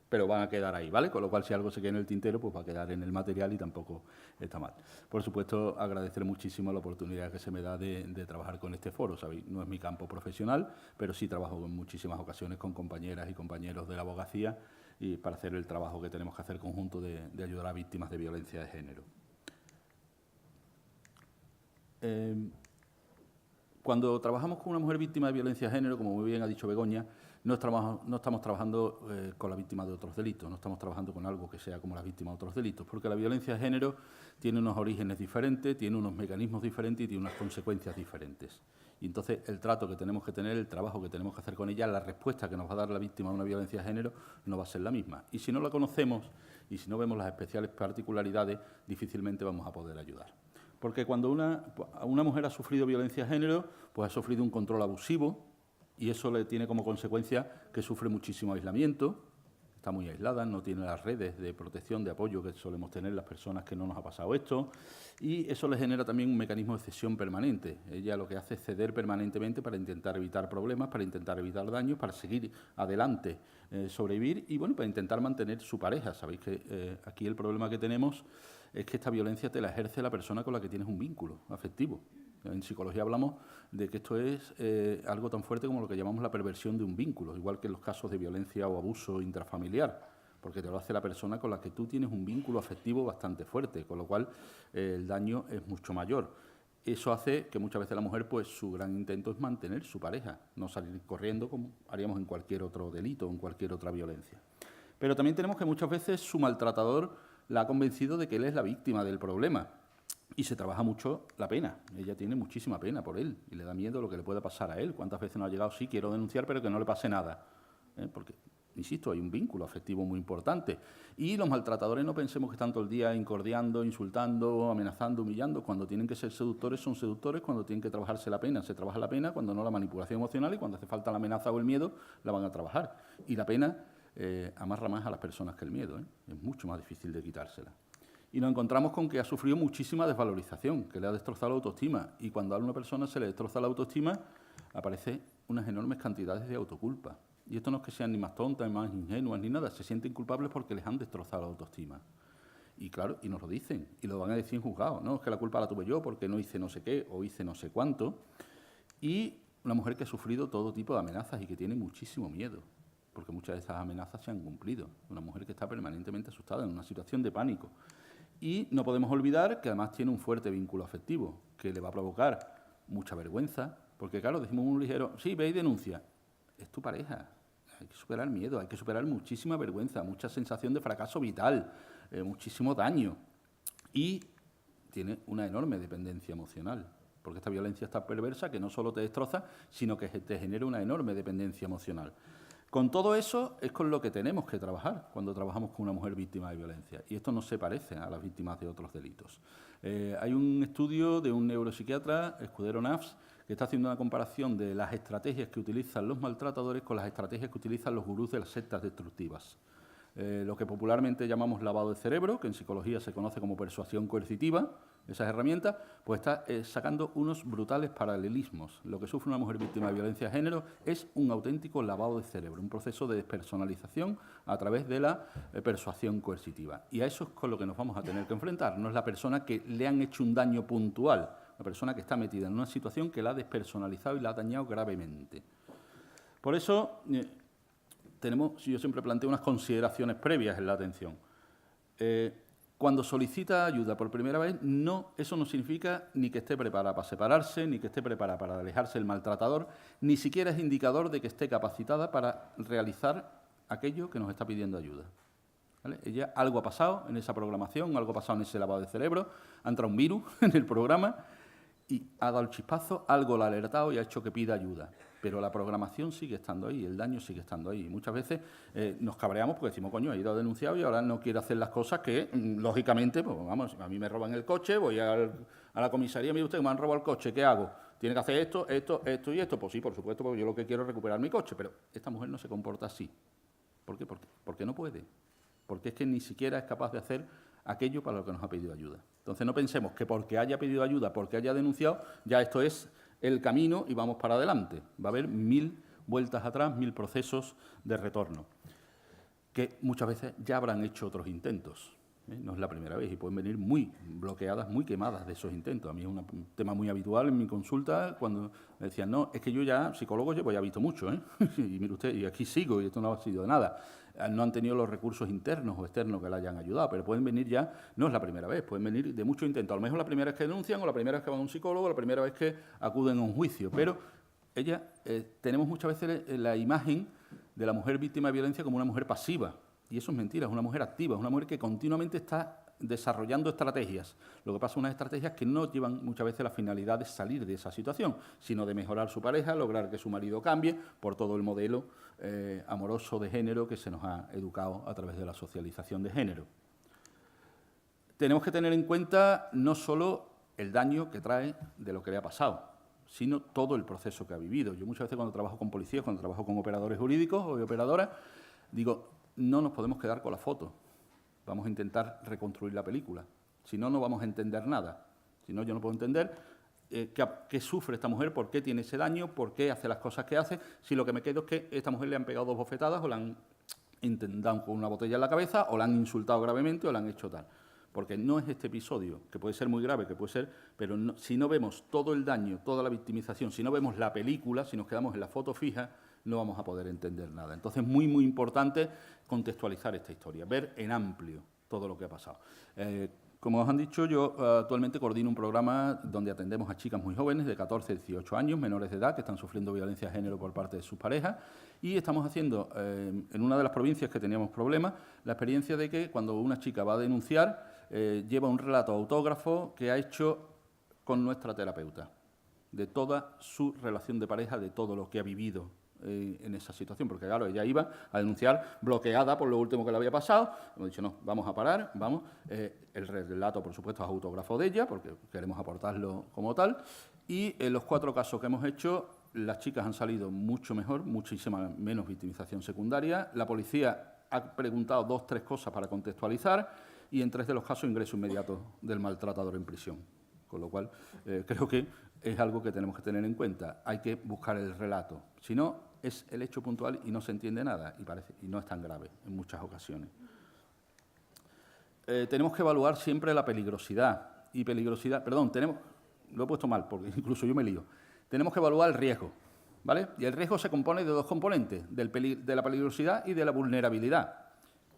pero van a quedar ahí, ¿vale? Con lo cual, si algo se queda en el tintero, pues va a quedar en el material y tampoco está mal. Por supuesto, agradecer muchísimo la oportunidad que se me da de trabajar con este foro, ¿sabéis? No es mi campo profesional, pero sí trabajo en muchísimas ocasiones con compañeras y compañeros de la abogacía y para hacer el trabajo que tenemos que hacer conjunto de ayudar a víctimas de violencia de género. Cuando trabajamos con una mujer víctima de violencia de género, como muy bien ha dicho Begoña, no estamos trabajando con la víctima de otros delitos, no estamos trabajando con algo que sea como la víctima de otros delitos, porque la violencia de género tiene unos orígenes diferentes, tiene unos mecanismos diferentes y tiene unas consecuencias diferentes. Y entonces el trato que tenemos que tener, el trabajo que tenemos que hacer con ella, la respuesta que nos va a dar la víctima de una violencia de género no va a ser la misma. Y si no la conocemos y si no vemos las especiales particularidades, difícilmente vamos a poder ayudar. Porque cuando una mujer ha sufrido violencia de género, pues ha sufrido un control abusivo y eso le tiene como consecuencia que sufre muchísimo aislamiento, está muy aislada, no tiene las redes de protección, de apoyo que solemos tener las personas que no nos ha pasado esto y eso le genera también un mecanismo de cesión permanente. Ella lo que hace es ceder permanentemente para intentar evitar problemas, para intentar evitar daños, para seguir adelante, sobrevivir y bueno, para intentar mantener su pareja. Sabéis que aquí el problema que tenemos es que esta violencia te la ejerce la persona con la que tienes un vínculo afectivo. En psicología hablamos de que esto es algo tan fuerte como lo que llamamos la perversión de un vínculo, igual que en los casos de violencia o abuso intrafamiliar, porque te lo hace la persona con la que tú tienes un vínculo afectivo bastante fuerte, con lo cual el daño es mucho mayor. Eso hace que muchas veces la mujer, pues su gran intento es mantener su pareja, no salir corriendo como haríamos en cualquier otro delito o en cualquier otra violencia. Pero también tenemos que muchas veces su maltratador la ha convencido de que él es la víctima del problema. Y se trabaja mucho la pena. Ella tiene muchísima pena por él y le da miedo lo que le pueda pasar a él. ¿Cuántas veces no ha llegado? Sí, quiero denunciar, pero que no le pase nada. Porque, insisto, hay un vínculo afectivo muy importante. Y los maltratadores no pensemos que están todo el día incordiando, insultando, amenazando, humillando. Cuando tienen que ser seductores, son seductores. Cuando tienen que trabajarse la pena, se trabaja la pena. Cuando no, la manipulación emocional. Y cuando hace falta la amenaza o el miedo, la van a trabajar. Y la pena amarra más a las personas que el miedo. Es mucho más difícil de quitársela. Y nos encontramos con que ha sufrido muchísima desvalorización, que le ha destrozado la autoestima. Y cuando a una persona se le destroza la autoestima, aparecen unas enormes cantidades de autoculpa. Y esto no es que sean ni más tontas, ni más ingenuas, ni nada. Se sienten culpables porque les han destrozado la autoestima. Y claro, y nos lo dicen, y lo van a decir en juzgado. No, es que la culpa la tuve yo porque no hice no sé qué o hice no sé cuánto. Y una mujer que ha sufrido todo tipo de amenazas y que tiene muchísimo miedo, porque muchas de esas amenazas se han cumplido. Una mujer que está permanentemente asustada, en una situación de pánico. Y no podemos olvidar que además tiene un fuerte vínculo afectivo, que le va a provocar mucha vergüenza, porque claro, decimos un ligero, sí, ve y denuncia. Es tu pareja, hay que superar miedo, hay que superar muchísima vergüenza, mucha sensación de fracaso vital, muchísimo daño. Y tiene una enorme dependencia emocional, porque esta violencia es tan perversa que no solo te destroza, sino que te genera una enorme dependencia emocional. Con todo eso es con lo que tenemos que trabajar cuando trabajamos con una mujer víctima de violencia. Y esto no se parece a las víctimas de otros delitos. Hay un estudio de un neuropsiquiatra, Escudero Nafs, que está haciendo una comparación de las estrategias que utilizan los maltratadores con las estrategias que utilizan los gurús de las sectas destructivas. Lo que popularmente llamamos lavado de cerebro, que en psicología se conoce como persuasión coercitiva, esas herramientas, pues está sacando unos brutales paralelismos. Lo que sufre una mujer víctima de violencia de género es un auténtico lavado de cerebro, un proceso de despersonalización a través de la persuasión coercitiva. Y a eso es con lo que nos vamos a tener que enfrentar. No es la persona que le han hecho un daño puntual, la persona que está metida en una situación que la ha despersonalizado y la ha dañado gravemente. Por eso yo siempre planteo unas consideraciones previas en la atención. Cuando solicita ayuda por primera vez, eso no significa ni que esté preparada para separarse, ni que esté preparada para alejarse del maltratador, ni siquiera es indicador de que esté capacitada para realizar aquello que nos está pidiendo ayuda. ¿Vale? Ella, algo ha pasado en esa programación, algo ha pasado en ese lavado de cerebro, ha entrado un virus en el programa y ha dado el chispazo, algo la ha alertado y ha hecho que pida ayuda. Pero la programación sigue estando ahí, el daño sigue estando ahí. Muchas veces nos cabreamos porque decimos, coño, he ido a denunciar y ahora no quiere hacer las cosas que, lógicamente, pues vamos, a mí me roban el coche, voy a la comisaría, mire usted, me han robado el coche, ¿qué hago? ¿Tiene que hacer esto, esto, esto y esto? Pues sí, por supuesto, porque yo lo que quiero es recuperar mi coche, pero esta mujer no se comporta así. ¿Por qué? Porque no puede. Porque es que ni siquiera es capaz de hacer aquello para lo que nos ha pedido ayuda. Entonces no pensemos que porque haya pedido ayuda, porque haya denunciado, ya esto es el camino y vamos para adelante. Va a haber 1000 vueltas atrás, 1000 procesos de retorno, que muchas veces ya habrán hecho otros intentos. No es la primera vez y pueden venir muy bloqueadas, muy quemadas de esos intentos. A mí es un tema muy habitual en mi consulta cuando me decían, no, es que yo ya, psicólogo, llevo ya visto mucho, ¿eh? Y mire usted, y aquí sigo y esto no ha sido de nada. No han tenido los recursos internos o externos que le hayan ayudado, pero pueden venir ya, no es la primera vez, pueden venir de muchos intentos. A lo mejor la primera vez que denuncian o la primera vez que van a un psicólogo o la primera vez que acuden a un juicio, pero tenemos muchas veces la imagen de la mujer víctima de violencia como una mujer pasiva. Y eso es mentira, es una mujer activa, es una mujer que continuamente está desarrollando estrategias. Lo que pasa son unas estrategias que no llevan muchas veces la finalidad de salir de esa situación, sino de mejorar su pareja, lograr que su marido cambie por todo el modelo amoroso de género que se nos ha educado a través de la socialización de género. Tenemos que tener en cuenta no solo el daño que trae de lo que le ha pasado, sino todo el proceso que ha vivido. Yo muchas veces cuando trabajo con policías, cuando trabajo con operadores jurídicos o operadoras, digo, no nos podemos quedar con la foto. Vamos a intentar reconstruir la película. Si no, no vamos a entender nada. Si no, yo no puedo entender qué sufre esta mujer, por qué tiene ese daño, por qué hace las cosas que hace, si lo que me quedo es que a esta mujer le han pegado 2 bofetadas o la han intentado con una botella en la cabeza o la han insultado gravemente o la han hecho tal. Porque no es este episodio, que puede ser muy grave, que puede ser, pero no, si no vemos todo el daño, toda la victimización, si no vemos la película, si nos quedamos en la foto fija, no vamos a poder entender nada. Entonces, muy, muy importante contextualizar esta historia, ver en amplio todo lo que ha pasado. Como os han dicho, yo actualmente coordino un programa donde atendemos a chicas muy jóvenes, de 14 a 18 años, menores de edad, que están sufriendo violencia de género por parte de sus parejas, y estamos haciendo, en una de las provincias que teníamos problemas, la experiencia de que cuando una chica va a denunciar, lleva un relato autógrafo que ha hecho con nuestra terapeuta, de toda su relación de pareja, de todo lo que ha vivido en esa situación, porque claro, ella iba a denunciar bloqueada por lo último que le había pasado. Hemos dicho, no, vamos a parar, vamos. El relato, por supuesto, es autógrafo de ella, porque queremos aportarlo como tal. Y en los 4 casos que hemos hecho, las chicas han salido mucho mejor, muchísima menos victimización secundaria. La policía ha preguntado 2 o 3 cosas para contextualizar y en 3 de los casos ingreso inmediato del maltratador en prisión. Con lo cual, creo que es algo que tenemos que tener en cuenta. Hay que buscar el relato. Si no, es el hecho puntual y no se entiende nada y no es tan grave en muchas ocasiones. Tenemos que evaluar siempre la peligrosidad. Lo he puesto mal porque incluso yo me lío. Tenemos que evaluar el riesgo, ¿vale? Y el riesgo se compone de 2 componentes, de la peligrosidad y de la vulnerabilidad.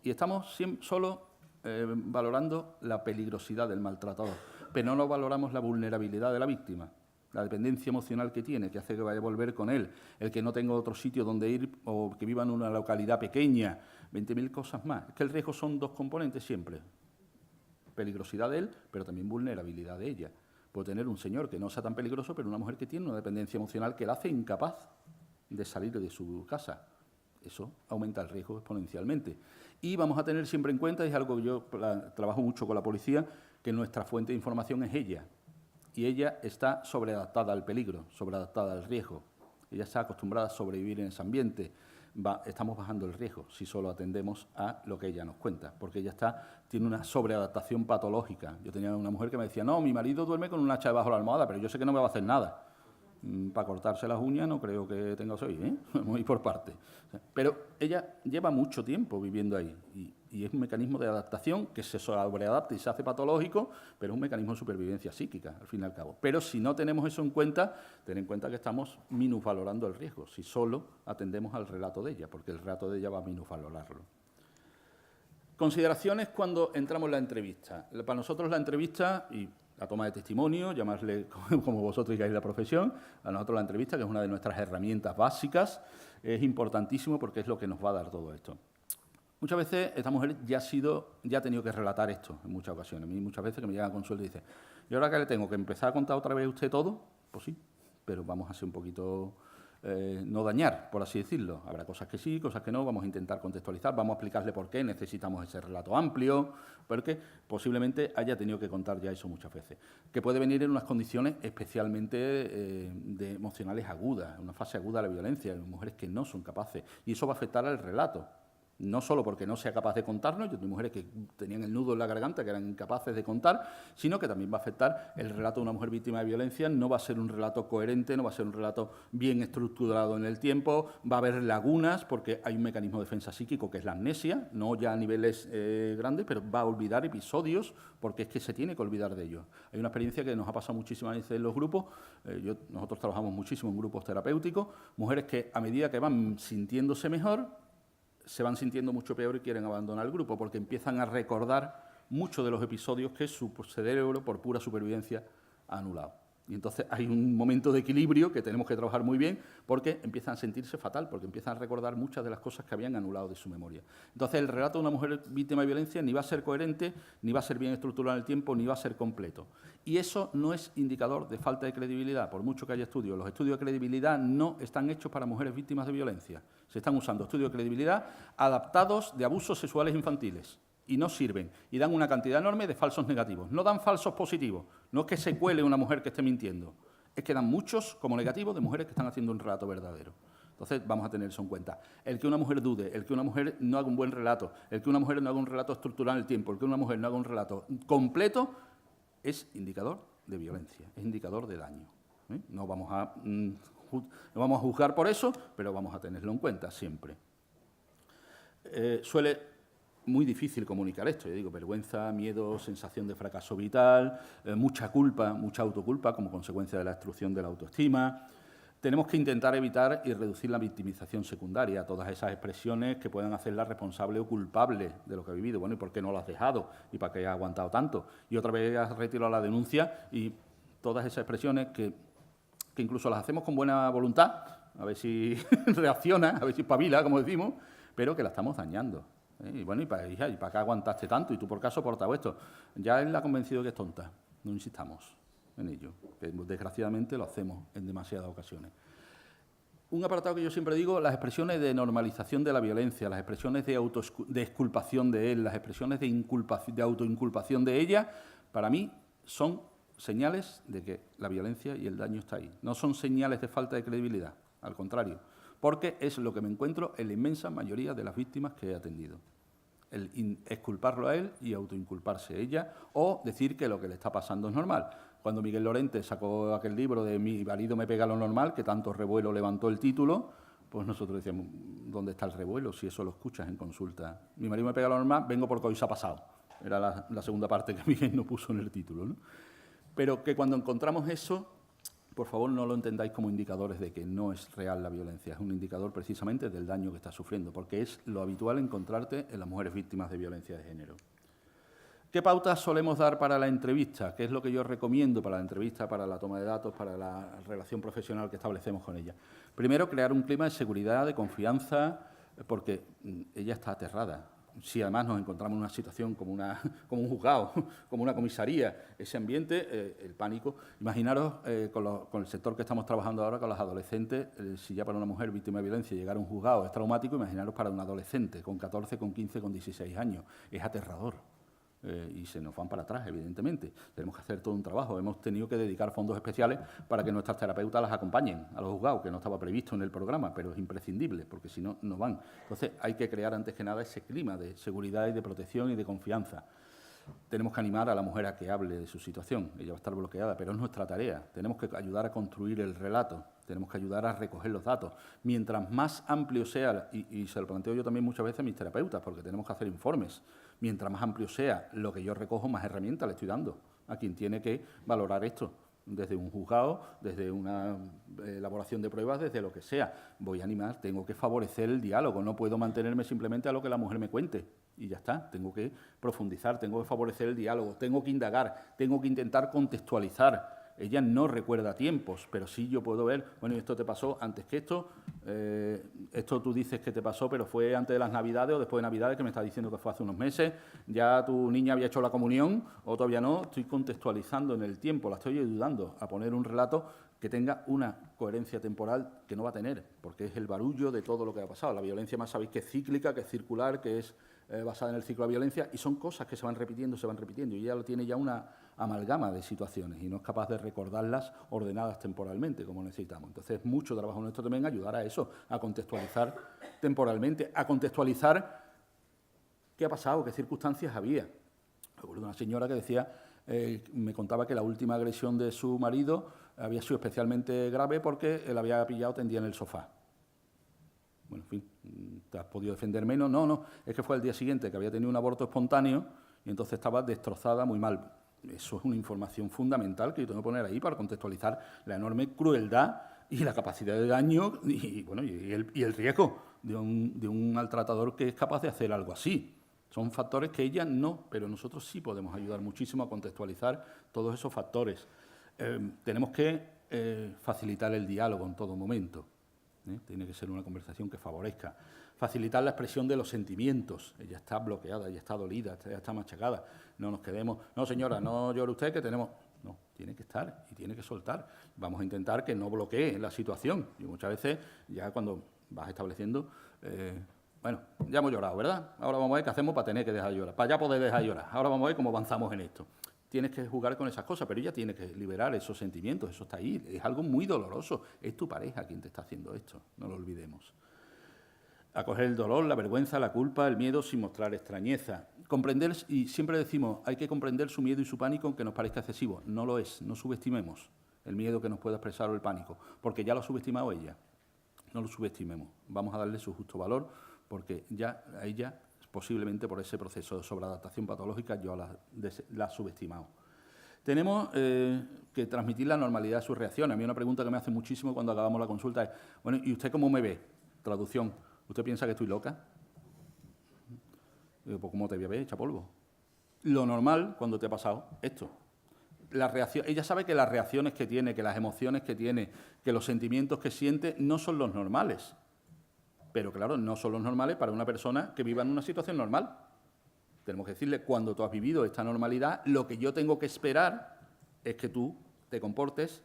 Y estamos solo valorando la peligrosidad del maltratador, pero no valoramos la vulnerabilidad de la víctima, la dependencia emocional que tiene, que hace que vaya a volver con él, el que no tenga otro sitio donde ir o que viva en una localidad pequeña, 20.000 cosas más. Es que el riesgo son 2 componentes siempre, peligrosidad de él, pero también vulnerabilidad de ella. Puede tener un señor que no sea tan peligroso, pero una mujer que tiene una dependencia emocional que la hace incapaz de salir de su casa. Eso aumenta el riesgo exponencialmente. Y vamos a tener siempre en cuenta, y es algo que yo trabajo mucho con la policía, que nuestra fuente de información es ella. Y ella está sobreadaptada al peligro, sobreadaptada al riesgo. Ella está acostumbrada a sobrevivir en ese ambiente. Estamos bajando el riesgo si solo atendemos a lo que ella nos cuenta, porque ella tiene una sobreadaptación patológica. Yo tenía una mujer que me decía, no, mi marido duerme con un hacha debajo de la almohada, pero yo sé que no me va a hacer nada. Para cortarse las uñas no creo que tenga hoy, ¿eh? Vamos a ir por parte. Pero ella lleva mucho tiempo viviendo ahí y es un mecanismo de adaptación que se sobreadapta y se hace patológico, pero es un mecanismo de supervivencia psíquica, al fin y al cabo. Pero si no tenemos eso en cuenta, ten en cuenta que estamos minusvalorando el riesgo, si solo atendemos al relato de ella, porque el relato de ella va a minusvalorarlo. Consideraciones cuando entramos en la entrevista. Para nosotros la entrevista, y la toma de testimonio, llamarle como vosotros digáis la profesión, a nosotros la entrevista, que es una de nuestras herramientas básicas, es importantísimo porque es lo que nos va a dar todo esto. Muchas veces esta mujer ya ha tenido que relatar esto en muchas ocasiones. A mí muchas veces que me llegan a consulta y dicen, ¿y ahora qué le tengo? ¿Que empezar a contar otra vez usted todo? Pues sí, pero vamos a ser un poquito... no dañar, por así decirlo. Habrá cosas que sí, cosas que no, vamos a intentar contextualizar, vamos a explicarle por qué necesitamos ese relato amplio, porque posiblemente haya tenido que contar ya eso muchas veces. Que puede venir en unas condiciones especialmente emocionales agudas, una fase aguda de la violencia, en mujeres que no son capaces, y eso va a afectar al relato. No solo porque no sea capaz de contarnos, yo tengo mujeres que tenían el nudo en la garganta, que eran incapaces de contar, sino que también va a afectar el relato de una mujer víctima de violencia. No va a ser un relato coherente, no va a ser un relato bien estructurado en el tiempo, va a haber lagunas porque hay un mecanismo de defensa psíquico que es la amnesia, no ya a niveles grandes, pero va a olvidar episodios porque es que se tiene que olvidar de ellos. Hay una experiencia que nos ha pasado muchísimas veces en los grupos, nosotros trabajamos muchísimo en grupos terapéuticos, mujeres que a medida que van sintiéndose mejor, se van sintiendo mucho peor y quieren abandonar el grupo porque empiezan a recordar muchos de los episodios que su cerebro, por pura supervivencia, ha anulado. Y entonces hay un momento de equilibrio que tenemos que trabajar muy bien porque empiezan a sentirse fatal, porque empiezan a recordar muchas de las cosas que habían anulado de su memoria. Entonces el relato de una mujer víctima de violencia ni va a ser coherente, ni va a ser bien estructurado en el tiempo, ni va a ser completo. Y eso no es indicador de falta de credibilidad, por mucho que haya estudios. Los estudios de credibilidad no están hechos para mujeres víctimas de violencia. Se están usando estudios de credibilidad adaptados de abusos sexuales infantiles. Y no sirven, y dan una cantidad enorme de falsos negativos. No dan falsos positivos, no es que se cuele una mujer que esté mintiendo, es que dan muchos como negativos de mujeres que están haciendo un relato verdadero. Entonces vamos a tener eso en cuenta. El que una mujer dude, el que una mujer no haga un buen relato, el que una mujer no haga un relato estructurado en el tiempo, el que una mujer no haga un relato completo, es indicador de violencia, es indicador de daño. No vamos a juzgar por eso, pero vamos a tenerlo en cuenta siempre. Muy difícil comunicar esto, yo digo, vergüenza, miedo, sensación de fracaso vital, mucha culpa, mucha autoculpa como consecuencia de la destrucción de la autoestima. Tenemos que intentar evitar y reducir la victimización secundaria, todas esas expresiones que puedan hacerla responsable o culpable de lo que ha vivido. Bueno, ¿y por qué no lo has dejado? ¿Y para qué has aguantado tanto? Y otra vez has retirado la denuncia y todas esas expresiones que incluso las hacemos con buena voluntad, a ver si reacciona, a ver si espabila, como decimos, pero que la estamos dañando. Y bueno, ¿y para qué aguantaste tanto? ¿Y tú por qué has soportado esto? Ya él la ha convencido que es tonta. No insistamos en ello, que desgraciadamente lo hacemos en demasiadas ocasiones. Un apartado que yo siempre digo, las expresiones de normalización de la violencia, las expresiones de exculpación de él, las expresiones de autoinculpación de ella, para mí son señales de que la violencia y el daño está ahí. No son señales de falta de credibilidad, al contrario, porque es lo que me encuentro en la inmensa mayoría de las víctimas que he atendido. El exculparlo a él y autoinculparse ella, o decir que lo que le está pasando es normal. Cuando Miguel Lorente sacó aquel libro de Mi marido me pega lo normal, que tanto revuelo levantó el título, pues nosotros decíamos, ¿dónde está el revuelo? Si eso lo escuchas en consulta. Mi marido me pega lo normal, vengo porque hoy se ha pasado. Era la segunda parte que Miguel no puso en el título, ¿no? Pero que cuando encontramos eso, por favor, no lo entendáis como indicadores de que no es real la violencia. Es un indicador precisamente del daño que estás sufriendo, porque es lo habitual encontrarte en las mujeres víctimas de violencia de género. ¿Qué pautas solemos dar para la entrevista? ¿Qué es lo que yo recomiendo para la entrevista, para la toma de datos, para la relación profesional que establecemos con ella? Primero, crear un clima de seguridad, de confianza, porque ella está aterrada. Si además nos encontramos en una situación como un juzgado, como una comisaría, ese ambiente, el pánico. Imaginaros con el sector que estamos trabajando ahora, con los adolescentes, si ya para una mujer víctima de violencia llegar a un juzgado es traumático, imaginaros para un adolescente con 14, con 15, con 16 años. Es aterrador. Y se nos van para atrás, evidentemente. Tenemos que hacer todo un trabajo. Hemos tenido que dedicar fondos especiales para que nuestras terapeutas las acompañen a los juzgados, que no estaba previsto en el programa, pero es imprescindible, porque si no, no van. Entonces, hay que crear antes que nada ese clima de seguridad y de protección y de confianza. Tenemos que animar a la mujer a que hable de su situación. Ella va a estar bloqueada, pero es nuestra tarea. Tenemos que ayudar a construir el relato. Tenemos que ayudar a recoger los datos. Mientras más amplio sea, y se lo planteo yo también muchas veces a mis terapeutas, porque tenemos que hacer informes, mientras más amplio sea lo que yo recojo, más herramientas le estoy dando a quien tiene que valorar esto, desde un juzgado, desde una elaboración de pruebas, desde lo que sea. Voy a animar, tengo que favorecer el diálogo, no puedo mantenerme simplemente a lo que la mujer me cuente y ya está. Tengo que profundizar, tengo que favorecer el diálogo, tengo que indagar, tengo que intentar contextualizar. Ella no recuerda tiempos, pero sí yo puedo ver, bueno, esto te pasó antes que esto, esto tú dices que te pasó, pero fue antes de las Navidades o después de Navidades, que me estás diciendo que fue hace unos meses, ya tu niña había hecho la comunión o todavía no. Estoy contextualizando en el tiempo, la estoy ayudando a poner un relato que tenga una coherencia temporal que no va a tener, porque es el barullo de todo lo que ha pasado. La violencia más sabéis que es cíclica, que es circular, que es basada en el ciclo de la violencia, y son cosas que se van repitiendo, y ella tiene ya una amalgama de situaciones y no es capaz de recordarlas ordenadas temporalmente como necesitamos. Entonces, mucho trabajo nuestro también ayudar a eso, a contextualizar temporalmente, a contextualizar ¿Qué ha pasado? ¿Qué circunstancias había? Recuerdo una señora que decía, me contaba que la última agresión de su marido había sido especialmente grave porque él había pillado tendida en el sofá. Bueno, en fin, ¿te has podido defender menos? No, es que fue el día siguiente que había tenido un aborto espontáneo y entonces estaba destrozada muy mal. Eso es una información fundamental que yo tengo que poner ahí para contextualizar la enorme crueldad y la capacidad de daño y el riesgo de un maltratador que es capaz de hacer algo así. Son factores que ella no, pero nosotros sí podemos ayudar muchísimo a contextualizar todos esos factores. Tenemos que facilitar el diálogo en todo momento. Tiene que ser una conversación que favorezca. Facilitar la expresión de los sentimientos. Ella está bloqueada, ella está dolida, ella está machacada. No nos quedemos, no señora, no llore usted que tenemos... No, tiene que estar y tiene que soltar. Vamos a intentar que no bloquee la situación. Y muchas veces, ya cuando vas estableciendo... bueno, ya hemos llorado, ¿verdad? Ahora vamos a ver qué hacemos para tener que dejar de llorar, para ya poder dejar de llorar. Ahora vamos a ver cómo avanzamos en esto. Tienes que jugar con esas cosas, pero ella tiene que liberar esos sentimientos, eso está ahí. Es algo muy doloroso. Es tu pareja quien te está haciendo esto, no lo olvidemos. Acoger el dolor, la vergüenza, la culpa, el miedo sin mostrar extrañeza. Comprender, y siempre decimos, hay que comprender su miedo y su pánico aunque nos parezca excesivo. No lo es, no subestimemos el miedo que nos pueda expresar o el pánico, porque ya lo ha subestimado ella. No lo subestimemos, vamos a darle su justo valor, porque ya a ella, posiblemente por ese proceso de sobreadaptación patológica, yo la he subestimado. Tenemos que transmitir la normalidad de sus reacciones. A mí una pregunta que me hace muchísimo cuando acabamos la consulta es, bueno, ¿y usted cómo me ve? Traducción, ¿usted piensa que estoy loca? Digo, pues ¿cómo te voy a ver, echa polvo? Lo normal, cuando te ha pasado esto. Ella sabe que las reacciones que tiene, que las emociones que tiene, que los sentimientos que siente no son los normales. Pero claro, no son los normales para una persona que viva en una situación normal. Tenemos que decirle, cuando tú has vivido esta normalidad, lo que yo tengo que esperar es que tú te comportes,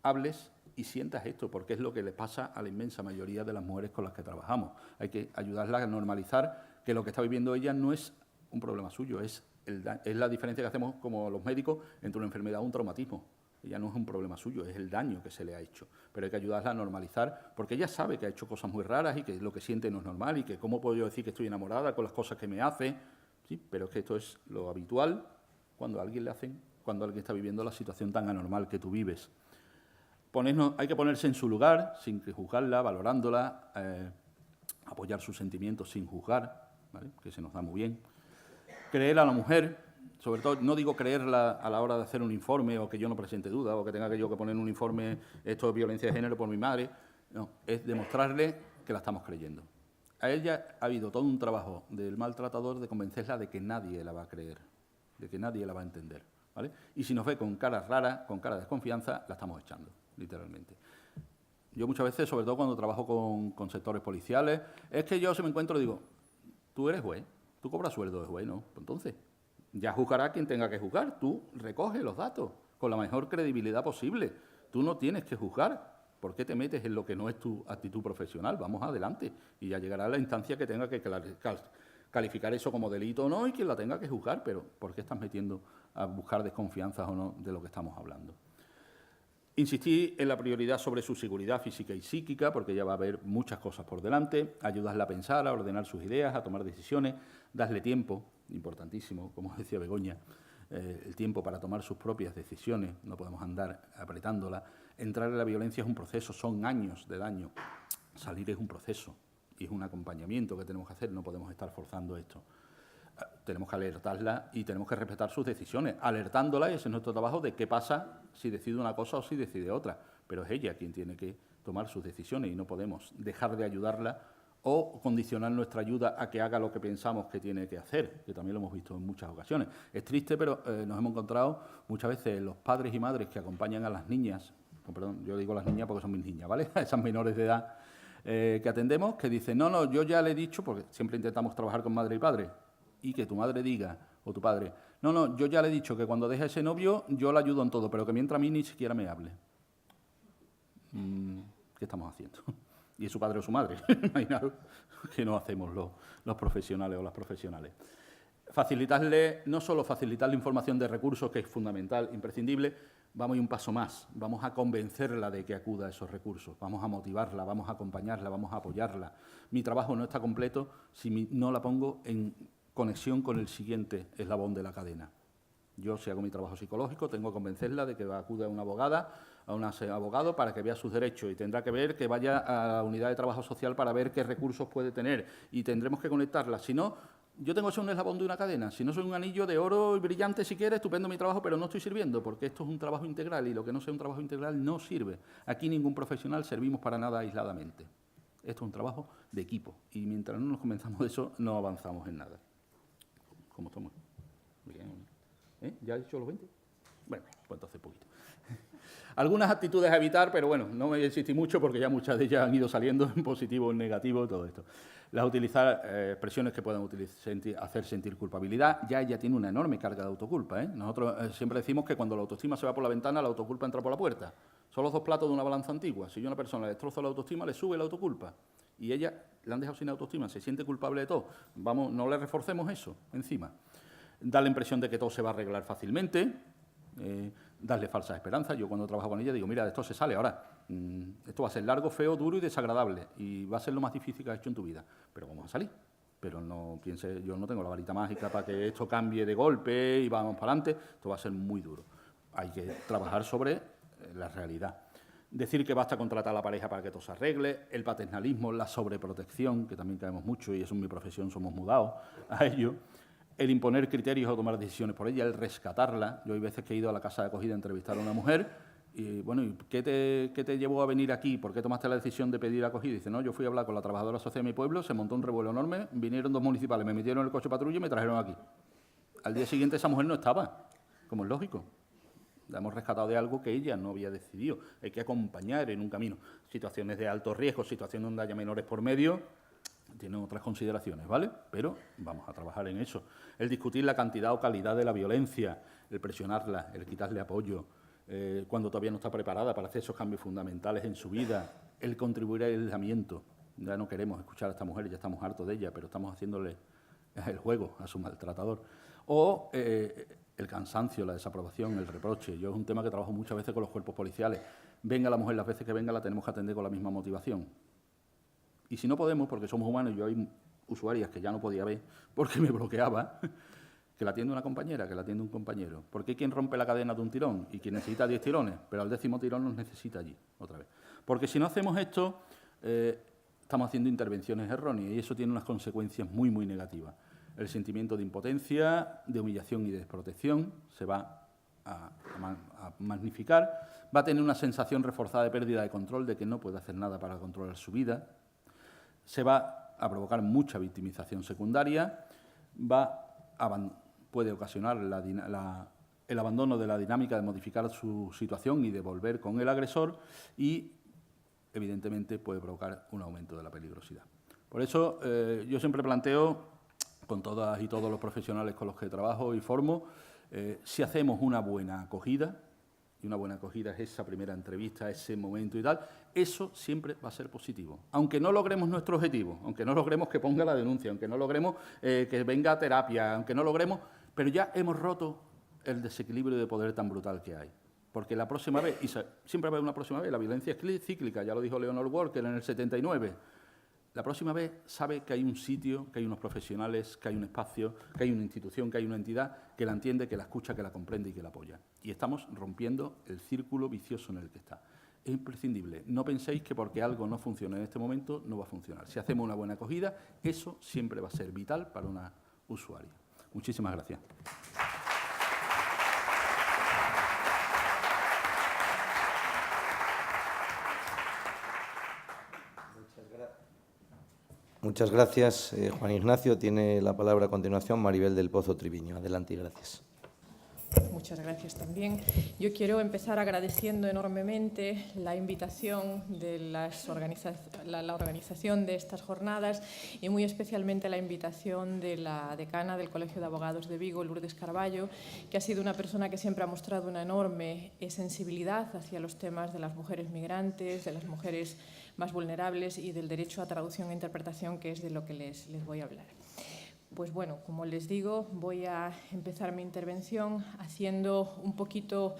hables y sientas esto, porque es lo que le pasa a la inmensa mayoría de las mujeres con las que trabajamos. Hay que ayudarlas a normalizar que lo que está viviendo ella no es un problema suyo, es la diferencia que hacemos como los médicos entre una enfermedad y un traumatismo. Ella no es un problema suyo, es el daño que se le ha hecho. Pero hay que ayudarla a normalizar, porque ella sabe que ha hecho cosas muy raras y que lo que siente no es normal y que cómo puedo yo decir que estoy enamorada con las cosas que me hace. Sí, pero es que esto es lo habitual cuando a alguien le hacen, cuando alguien está viviendo la situación tan anormal que tú vives. Hay que ponerse en su lugar, sin que juzgarla, valorándola, apoyar sus sentimientos sin juzgar, ¿vale? Que se nos da muy bien. Creer a la mujer. Sobre todo, no digo creerla a la hora de hacer un informe o que yo no presente dudas o que tenga yo que poner en un informe esto es violencia de género por mi madre. No, es demostrarle que la estamos creyendo. A ella ha habido todo un trabajo del maltratador de convencerla de que nadie la va a creer, de que nadie la va a entender, ¿vale? Y si nos ve con cara rara, con cara de desconfianza, la estamos echando, literalmente. Yo muchas veces, sobre todo cuando trabajo con sectores policiales, es que yo se me encuentro y digo, tú eres juez, tú cobras sueldo de juez, ¿no? Pues entonces... ya juzgará quien tenga que juzgar. Tú recoge los datos con la mejor credibilidad posible. Tú no tienes que juzgar. ¿Por qué te metes en lo que no es tu actitud profesional? Vamos adelante. Y ya llegará la instancia que tenga que calificar eso como delito o no y quien la tenga que juzgar. Pero ¿por qué estás metiendo a buscar desconfianzas o no de lo que estamos hablando? Insistir en la prioridad sobre su seguridad física y psíquica, porque ya va a haber muchas cosas por delante. Ayudarla a pensar, a ordenar sus ideas, a tomar decisiones. Darle tiempo. Importantísimo, como decía Begoña, el tiempo para tomar sus propias decisiones, no podemos andar apretándola. Entrar en la violencia es un proceso, son años de daño. Salir es un proceso y es un acompañamiento que tenemos que hacer, no podemos estar forzando esto. Tenemos que alertarla y tenemos que respetar sus decisiones, alertándola, y ese es nuestro trabajo, de qué pasa si decide una cosa o si decide otra. Pero es ella quien tiene que tomar sus decisiones y no podemos dejar de ayudarla o condicionar nuestra ayuda a que haga lo que pensamos que tiene que hacer, que también lo hemos visto en muchas ocasiones. Es triste, pero nos hemos encontrado muchas veces los padres y madres que acompañan a las niñas, perdón, yo digo las niñas porque son mis niñas, ¿vale? Esas menores de edad que atendemos, que dicen, no, yo ya le he dicho, porque siempre intentamos trabajar con madre y padre, y que tu madre diga, o tu padre, no, yo ya le he dicho que cuando deje ese novio yo le ayudo en todo, pero que mientras a mí ni siquiera me hable. ¿Qué estamos haciendo? Y es su padre o su madre, imaginaros que no hacemos los profesionales o las profesionales. Facilitarle, no solo facilitar la información de recursos, que es fundamental, imprescindible, vamos a ir un paso más, vamos a convencerla de que acuda a esos recursos, vamos a motivarla, vamos a acompañarla, vamos a apoyarla. Mi trabajo no está completo si no la pongo en conexión con el siguiente eslabón de la cadena. Yo, si hago mi trabajo psicológico, tengo que convencerla de que acude a una abogada, a un abogado para que vea sus derechos y tendrá que ver que vaya a la unidad de trabajo social para ver qué recursos puede tener y tendremos que conectarla. Si no, yo tengo que ser un eslabón de una cadena. Si no soy un anillo de oro y brillante, si quieres, estupendo mi trabajo, pero no estoy sirviendo, porque esto es un trabajo integral y lo que no sea un trabajo integral no sirve. Aquí ningún profesional servimos para nada aisladamente. Esto es un trabajo de equipo y mientras no nos convenzamos de eso, no avanzamos en nada. ¿Cómo estamos? Bien. ¿Ya he dicho los 20? Bueno, pues entonces poquito. Algunas actitudes a evitar, pero bueno, no me insistí mucho porque ya muchas de ellas han ido saliendo en positivo, en negativo, todo esto. Utilizar expresiones que puedan hacer sentir culpabilidad. Ya ella tiene una enorme carga de autoculpa. Nosotros siempre decimos que cuando la autoestima se va por la ventana, la autoculpa entra por la puerta. Son los dos platos de una balanza antigua. Si yo a una persona le destrozo la autoestima, le sube la autoculpa. Y ella le han dejado sin autoestima, se siente culpable de todo. Vamos, no le reforcemos eso encima. Da la impresión de que todo se va a arreglar fácilmente, darle falsas esperanzas. Yo cuando trabajo con ella digo, mira, de esto se sale ahora. Esto va a ser largo, feo, duro y desagradable y va a ser lo más difícil que has hecho en tu vida. Pero vamos a salir. Pero no piense, yo no tengo la varita mágica para que esto cambie de golpe y vamos para adelante. Esto va a ser muy duro. Hay que trabajar sobre la realidad. Decir que basta contratar a la pareja para que todo se arregle, el paternalismo, la sobreprotección, que también caemos mucho y eso en mi profesión somos mudados a ello. El imponer criterios o tomar decisiones por ella, el rescatarla. Yo hay veces que he ido a la casa de acogida a entrevistar a una mujer y, bueno, ¿y qué te llevó a venir aquí? ¿Por qué tomaste la decisión de pedir acogida? Y dice, no, yo fui a hablar con la trabajadora social de mi pueblo, se montó un revuelo enorme, vinieron 2 municipales, me metieron en el coche patrulla y me trajeron aquí. Al día siguiente esa mujer no estaba, como es lógico. La hemos rescatado de algo que ella no había decidido. Hay que acompañar en un camino. Situaciones de alto riesgo, situaciones donde haya menores por medio, tienen otras consideraciones, ¿vale? Pero vamos a trabajar en eso. El discutir la cantidad o calidad de la violencia, el presionarla, el quitarle apoyo, cuando todavía no está preparada para hacer esos cambios fundamentales en su vida, el contribuir al aislamiento. Ya no queremos escuchar a esta mujer, ya estamos hartos de ella, pero estamos haciéndole el juego a su maltratador. O el cansancio, la desaprobación, el reproche. Yo es un tema que trabajo muchas veces con los cuerpos policiales. Venga la mujer, las veces que venga la tenemos que atender con la misma motivación. Y si no podemos, porque somos humanos, yo hay usuarias que ya no podía ver porque me bloqueaba, que la atiende una compañera, que la atiende un compañero. Porque hay quien rompe la cadena de un tirón y quien necesita 10 tirones, pero al 10º tirón nos necesita allí, otra vez. Porque si no hacemos esto, estamos haciendo intervenciones erróneas y eso tiene unas consecuencias muy, muy negativas. El sentimiento de impotencia, de humillación y de desprotección se va a magnificar, va a tener una sensación reforzada de pérdida de control, de que no puede hacer nada para controlar su vida, se va a provocar mucha victimización secundaria, puede ocasionar el abandono de la dinámica de modificar su situación y de volver con el agresor y, evidentemente, puede provocar un aumento de la peligrosidad. Por eso, yo siempre planteo, con todas y todos los profesionales con los que trabajo y formo, si hacemos una buena acogida, y una buena acogida es esa primera entrevista, ese momento y tal, eso siempre va a ser positivo. Aunque no logremos nuestro objetivo, aunque no logremos que ponga la denuncia, aunque no logremos que venga a terapia, aunque no logremos, pero ya hemos roto el desequilibrio de poder tan brutal que hay. Porque la próxima vez, y siempre va a haber una próxima vez, la violencia es cíclica, ya lo dijo Leonor Walker en el 79, la próxima vez sabe que hay un sitio, que hay unos profesionales, que hay un espacio, que hay una institución, que hay una entidad que la entiende, que la escucha, que la comprende y que la apoya. Y estamos rompiendo el círculo vicioso en el que está. Es imprescindible. No penséis que porque algo no funciona en este momento no va a funcionar. Si hacemos una buena acogida, eso siempre va a ser vital para una usuaria. Muchísimas gracias. Muchas gracias, Juan Ignacio. Tiene la palabra a continuación Maribel del Pozo Triviño. Adelante y gracias. Muchas gracias también. Yo quiero empezar agradeciendo enormemente la invitación de la organización de estas jornadas y muy especialmente la invitación de la decana del Colegio de Abogados de Vigo, Lourdes Carballo, que ha sido una persona que siempre ha mostrado una enorme sensibilidad hacia los temas de las mujeres migrantes, de las mujeres más vulnerables y del derecho a traducción e interpretación, que es de lo que les voy a hablar. Pues bueno, como les digo, voy a empezar mi intervención haciendo un poquito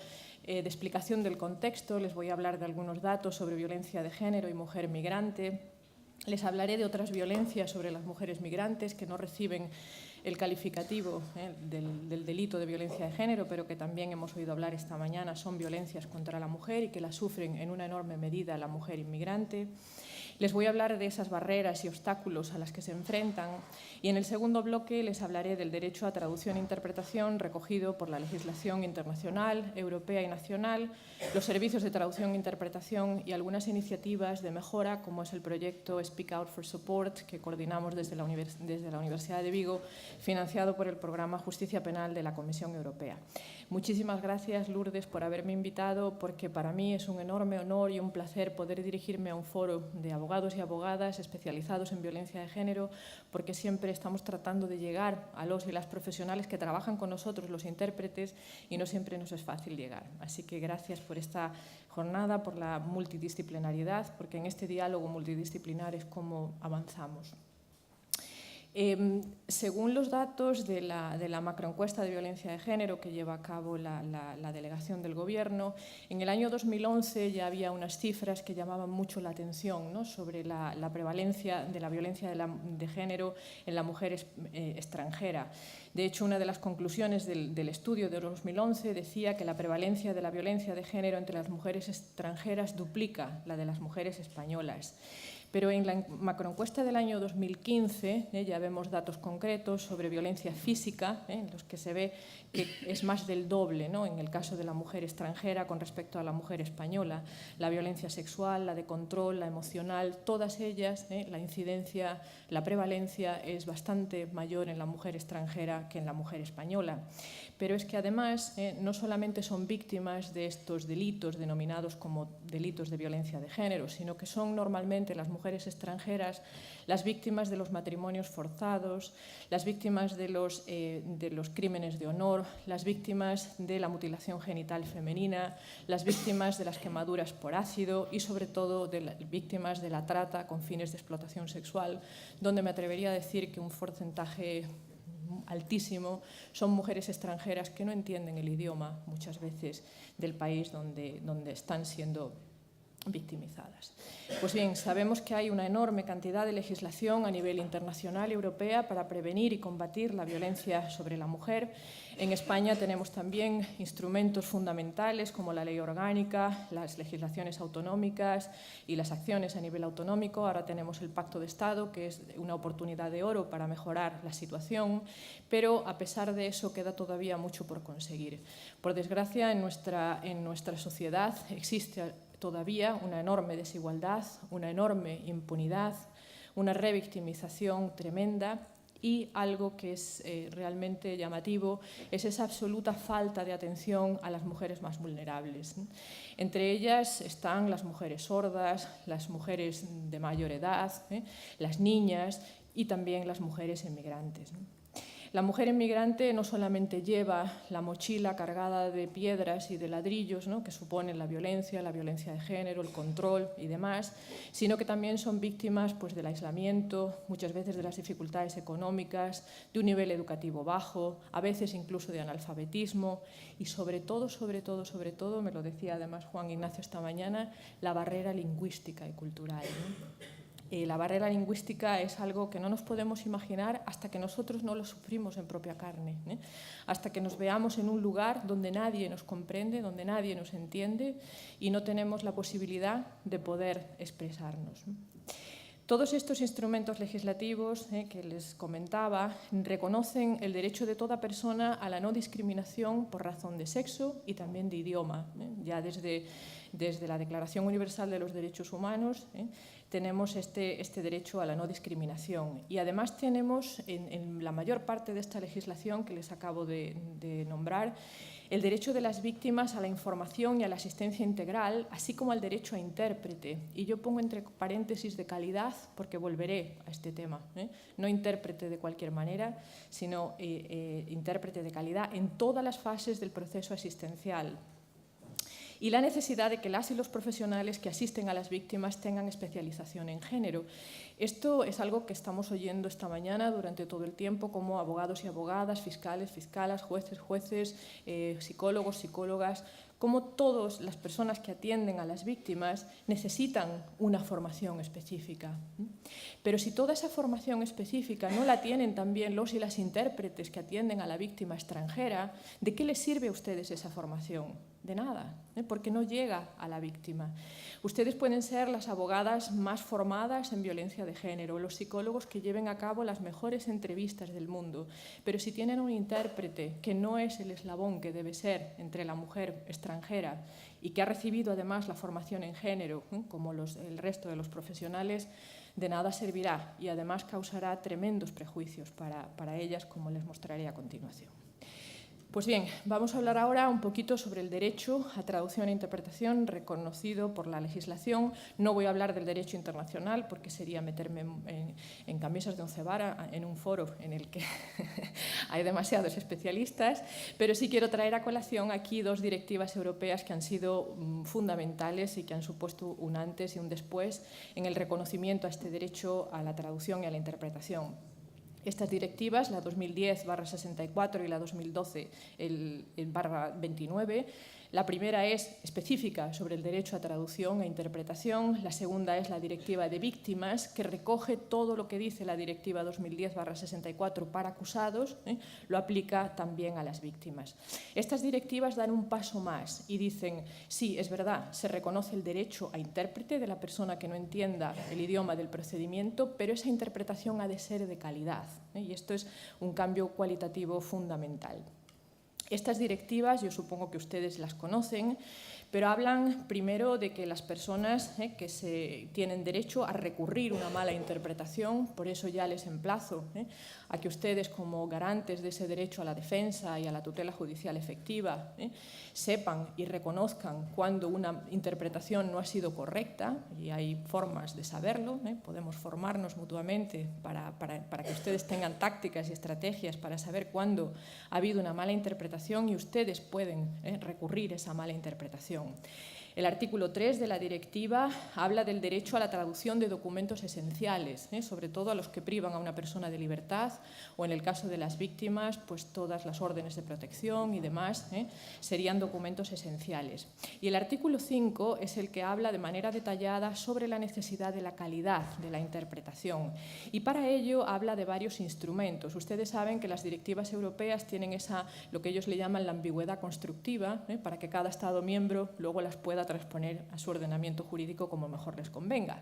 de explicación del contexto. Les voy a hablar de algunos datos sobre violencia de género y mujer migrante. Les hablaré de otras violencias sobre las mujeres migrantes que no reciben el calificativo del delito de violencia de género, pero que también hemos oído hablar esta mañana, son violencias contra la mujer y que las sufren en una enorme medida la mujer inmigrante. Les voy a hablar de esas barreras y obstáculos a las que se enfrentan y en el segundo bloque les hablaré del derecho a traducción e interpretación recogido por la legislación internacional, europea y nacional, los servicios de traducción e interpretación y algunas iniciativas de mejora como es el proyecto Speak Out for Support que coordinamos desde la Universidad de Vigo, financiado por el programa Justicia Penal de la Comisión Europea. Muchísimas gracias, Lourdes, por haberme invitado, porque para mí es un enorme honor y un placer poder dirigirme a un foro de abogados y abogadas especializados en violencia de género, porque siempre estamos tratando de llegar a los y las profesionales que trabajan con nosotros, los intérpretes, y no siempre nos es fácil llegar. Así que gracias por esta jornada, por la multidisciplinariedad, porque en este diálogo multidisciplinar es como avanzamos. Según los datos de la macroencuesta de violencia de género que lleva a cabo la delegación del Gobierno, en el año 2011 ya había unas cifras que llamaban mucho la atención, ¿no?, sobre la prevalencia de la violencia de género en la mujer extranjera. De hecho, una de las conclusiones del estudio de 2011 decía que la prevalencia de la violencia de género entre las mujeres extranjeras duplica la de las mujeres españolas. Pero en la macroencuesta del año 2015 ya vemos datos concretos sobre violencia física, en los que se ve que es más del doble, ¿no?, en el caso de la mujer extranjera con respecto a la mujer española. La violencia sexual, la de control, la emocional, todas ellas, la incidencia, la prevalencia es bastante mayor en la mujer extranjera que en la mujer española. Pero es que además no solamente son víctimas de estos delitos denominados como delitos de violencia de género, sino que son normalmente las mujeres extranjeras las víctimas de los matrimonios forzados, las víctimas de los crímenes de honor, las víctimas de la mutilación genital femenina, las víctimas de las quemaduras por ácido y sobre todo de las víctimas de la trata con fines de explotación sexual, donde me atrevería a decir que un porcentaje altísimo son mujeres extranjeras que no entienden el idioma muchas veces del país donde están siendo victimizadas. Pues bien, sabemos que hay una enorme cantidad de legislación a nivel internacional y europea para prevenir y combatir la violencia sobre la mujer. En España tenemos también instrumentos fundamentales como la ley orgánica, las legislaciones autonómicas y las acciones a nivel autonómico. Ahora tenemos el Pacto de Estado, que es una oportunidad de oro para mejorar la situación, pero a pesar de eso queda todavía mucho por conseguir. Por desgracia, en nuestra sociedad existe todavía una enorme desigualdad, una enorme impunidad, una revictimización tremenda y algo que es realmente llamativo es esa absoluta falta de atención a las mujeres más vulnerables. Entre ellas están las mujeres sordas, las mujeres de mayor edad, las niñas y también las mujeres inmigrantes. La mujer inmigrante no solamente lleva la mochila cargada de piedras y de ladrillos, ¿no?, que suponen la violencia de género, el control y demás, sino que también son víctimas pues, del aislamiento, muchas veces de las dificultades económicas, de un nivel educativo bajo, a veces incluso de analfabetismo y sobre todo, me lo decía además Juan Ignacio esta mañana, la barrera lingüística y cultural, ¿no? La barrera lingüística es algo que no nos podemos imaginar hasta que nosotros no lo sufrimos en propia carne, hasta que nos veamos en un lugar donde nadie nos comprende, donde nadie nos entiende y no tenemos la posibilidad de poder expresarnos. Todos estos instrumentos legislativos que les comentaba reconocen el derecho de toda persona a la no discriminación por razón de sexo y también de idioma. Ya desde la Declaración Universal de los Derechos Humanos tenemos este derecho a la no discriminación. Y además tenemos en la mayor parte de esta legislación que les acabo de nombrar el derecho de las víctimas a la información y a la asistencia integral, así como al derecho a intérprete. Y yo pongo entre paréntesis de calidad porque volveré a este tema. No intérprete de cualquier manera, sino intérprete de calidad en todas las fases del proceso asistencial. y la necesidad de que las y los profesionales que asisten a las víctimas tengan especialización en género. Esto es algo que estamos oyendo esta mañana durante todo el tiempo, como abogados y abogadas, fiscales, fiscalas, jueces, jueces, psicólogos, psicólogas, como todas las personas que atienden a las víctimas necesitan una formación específica. Pero si toda esa formación específica no la tienen también los y las intérpretes que atienden a la víctima extranjera, ¿de qué les sirve a ustedes esa formación? De nada, porque no llega a la víctima. Ustedes pueden ser las abogadas más formadas en violencia de género, los psicólogos que lleven a cabo las mejores entrevistas del mundo, pero si tienen un intérprete que no es el eslabón que debe ser entre la mujer extranjera y que ha recibido además la formación en género, como el resto de los profesionales, de nada servirá y además causará tremendos prejuicios para ellas, como les mostraré a continuación. Pues bien, vamos a hablar ahora un poquito sobre el derecho a traducción e interpretación reconocido por la legislación. No voy a hablar del derecho internacional porque sería meterme en camisas de once varas en un foro en el que hay demasiados especialistas, pero sí quiero traer a colación aquí dos directivas europeas que han sido fundamentales y que han supuesto un antes y un después en el reconocimiento a este derecho a la traducción y a la interpretación. Estas directivas, la 2010/64 y la 2012/29, la primera es específica sobre el derecho a traducción e interpretación, la segunda es la Directiva de Víctimas, que recoge todo lo que dice la Directiva 2010/64 para acusados, lo aplica también a las víctimas. Estas directivas dan un paso más y dicen, sí, es verdad, se reconoce el derecho a intérprete de la persona que no entienda el idioma del procedimiento, pero esa interpretación ha de ser de calidad, y esto es un cambio cualitativo fundamental. Estas directivas, yo supongo que ustedes las conocen, pero hablan primero de que las personas que tienen derecho a recurrir una mala interpretación, por eso ya les emplazo a que ustedes, como garantes de ese derecho a la defensa y a la tutela judicial efectiva, sepan y reconozcan cuando una interpretación no ha sido correcta, y hay formas de saberlo, podemos formarnos mutuamente para que ustedes tengan tácticas y estrategias para saber cuándo ha habido una mala interpretación y ustedes pueden recurrir a esa mala interpretación. El artículo 3 de la directiva habla del derecho a la traducción de documentos esenciales, sobre todo a los que privan a una persona de libertad o, en el caso de las víctimas, pues todas las órdenes de protección y demás serían documentos esenciales. Y el artículo 5 es el que habla de manera detallada sobre la necesidad de la calidad de la interpretación y para ello habla de varios instrumentos. Ustedes saben que las directivas europeas tienen lo que ellos le llaman la ambigüedad constructiva, para que cada Estado miembro luego las pueda transponer a su ordenamiento jurídico como mejor les convenga.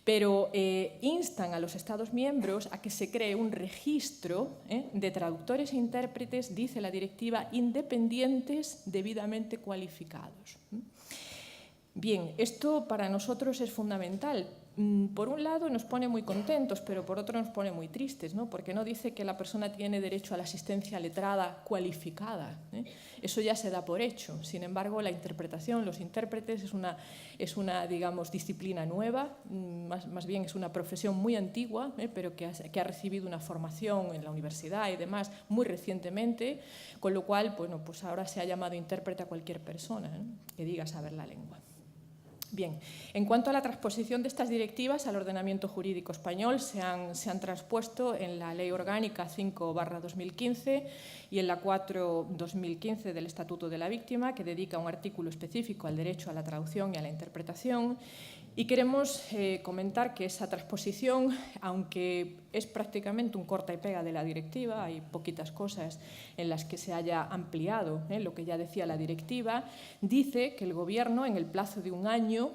Pero instan a los Estados miembros a que se cree un registro de traductores e intérpretes, dice la directiva, independientes debidamente cualificados. Bien, esto para nosotros es fundamental. Por un lado nos pone muy contentos, pero por otro nos pone muy tristes, ¿no? Porque no dice que la persona tiene derecho a la asistencia letrada cualificada. Eso ya se da por hecho. Sin embargo, la interpretación, los intérpretes, es una digamos, disciplina nueva, más bien es una profesión muy antigua, pero que ha recibido una formación en la universidad y demás muy recientemente, con lo cual, bueno, pues ahora se ha llamado intérprete a cualquier persona que diga saber la lengua. Bien, en cuanto a la transposición de estas directivas al ordenamiento jurídico español, se han transpuesto en la Ley Orgánica 5/2015 y en la 4/2015 del Estatuto de la Víctima, que dedica un artículo específico al derecho a la traducción y a la interpretación. Y queremos comentar que esa transposición, aunque es prácticamente un corta y pega de la directiva, hay poquitas cosas en las que se haya ampliado lo que ya decía la directiva, dice que el Gobierno, en el plazo de un año,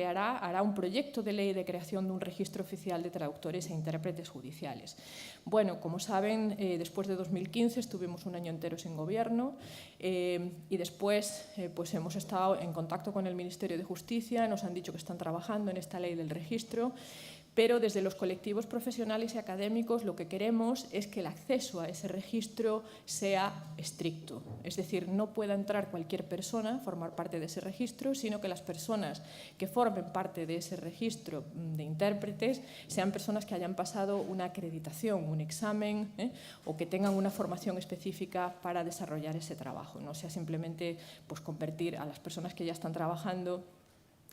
hará un proyecto de ley de creación de un registro oficial de traductores e intérpretes judiciales. Bueno, como saben, después de 2015 estuvimos un año entero sin Gobierno y después pues hemos estado en contacto con el Ministerio de Justicia, nos han dicho que están trabajando en esta ley del registro, Pero desde los colectivos profesionales y académicos lo que queremos es que el acceso a ese registro sea estricto. Es decir, no pueda entrar cualquier persona a formar parte de ese registro, sino que las personas que formen parte de ese registro de intérpretes sean personas que hayan pasado una acreditación, un examen, o que tengan una formación específica para desarrollar ese trabajo. No sea simplemente pues, convertir a las personas que ya están trabajando,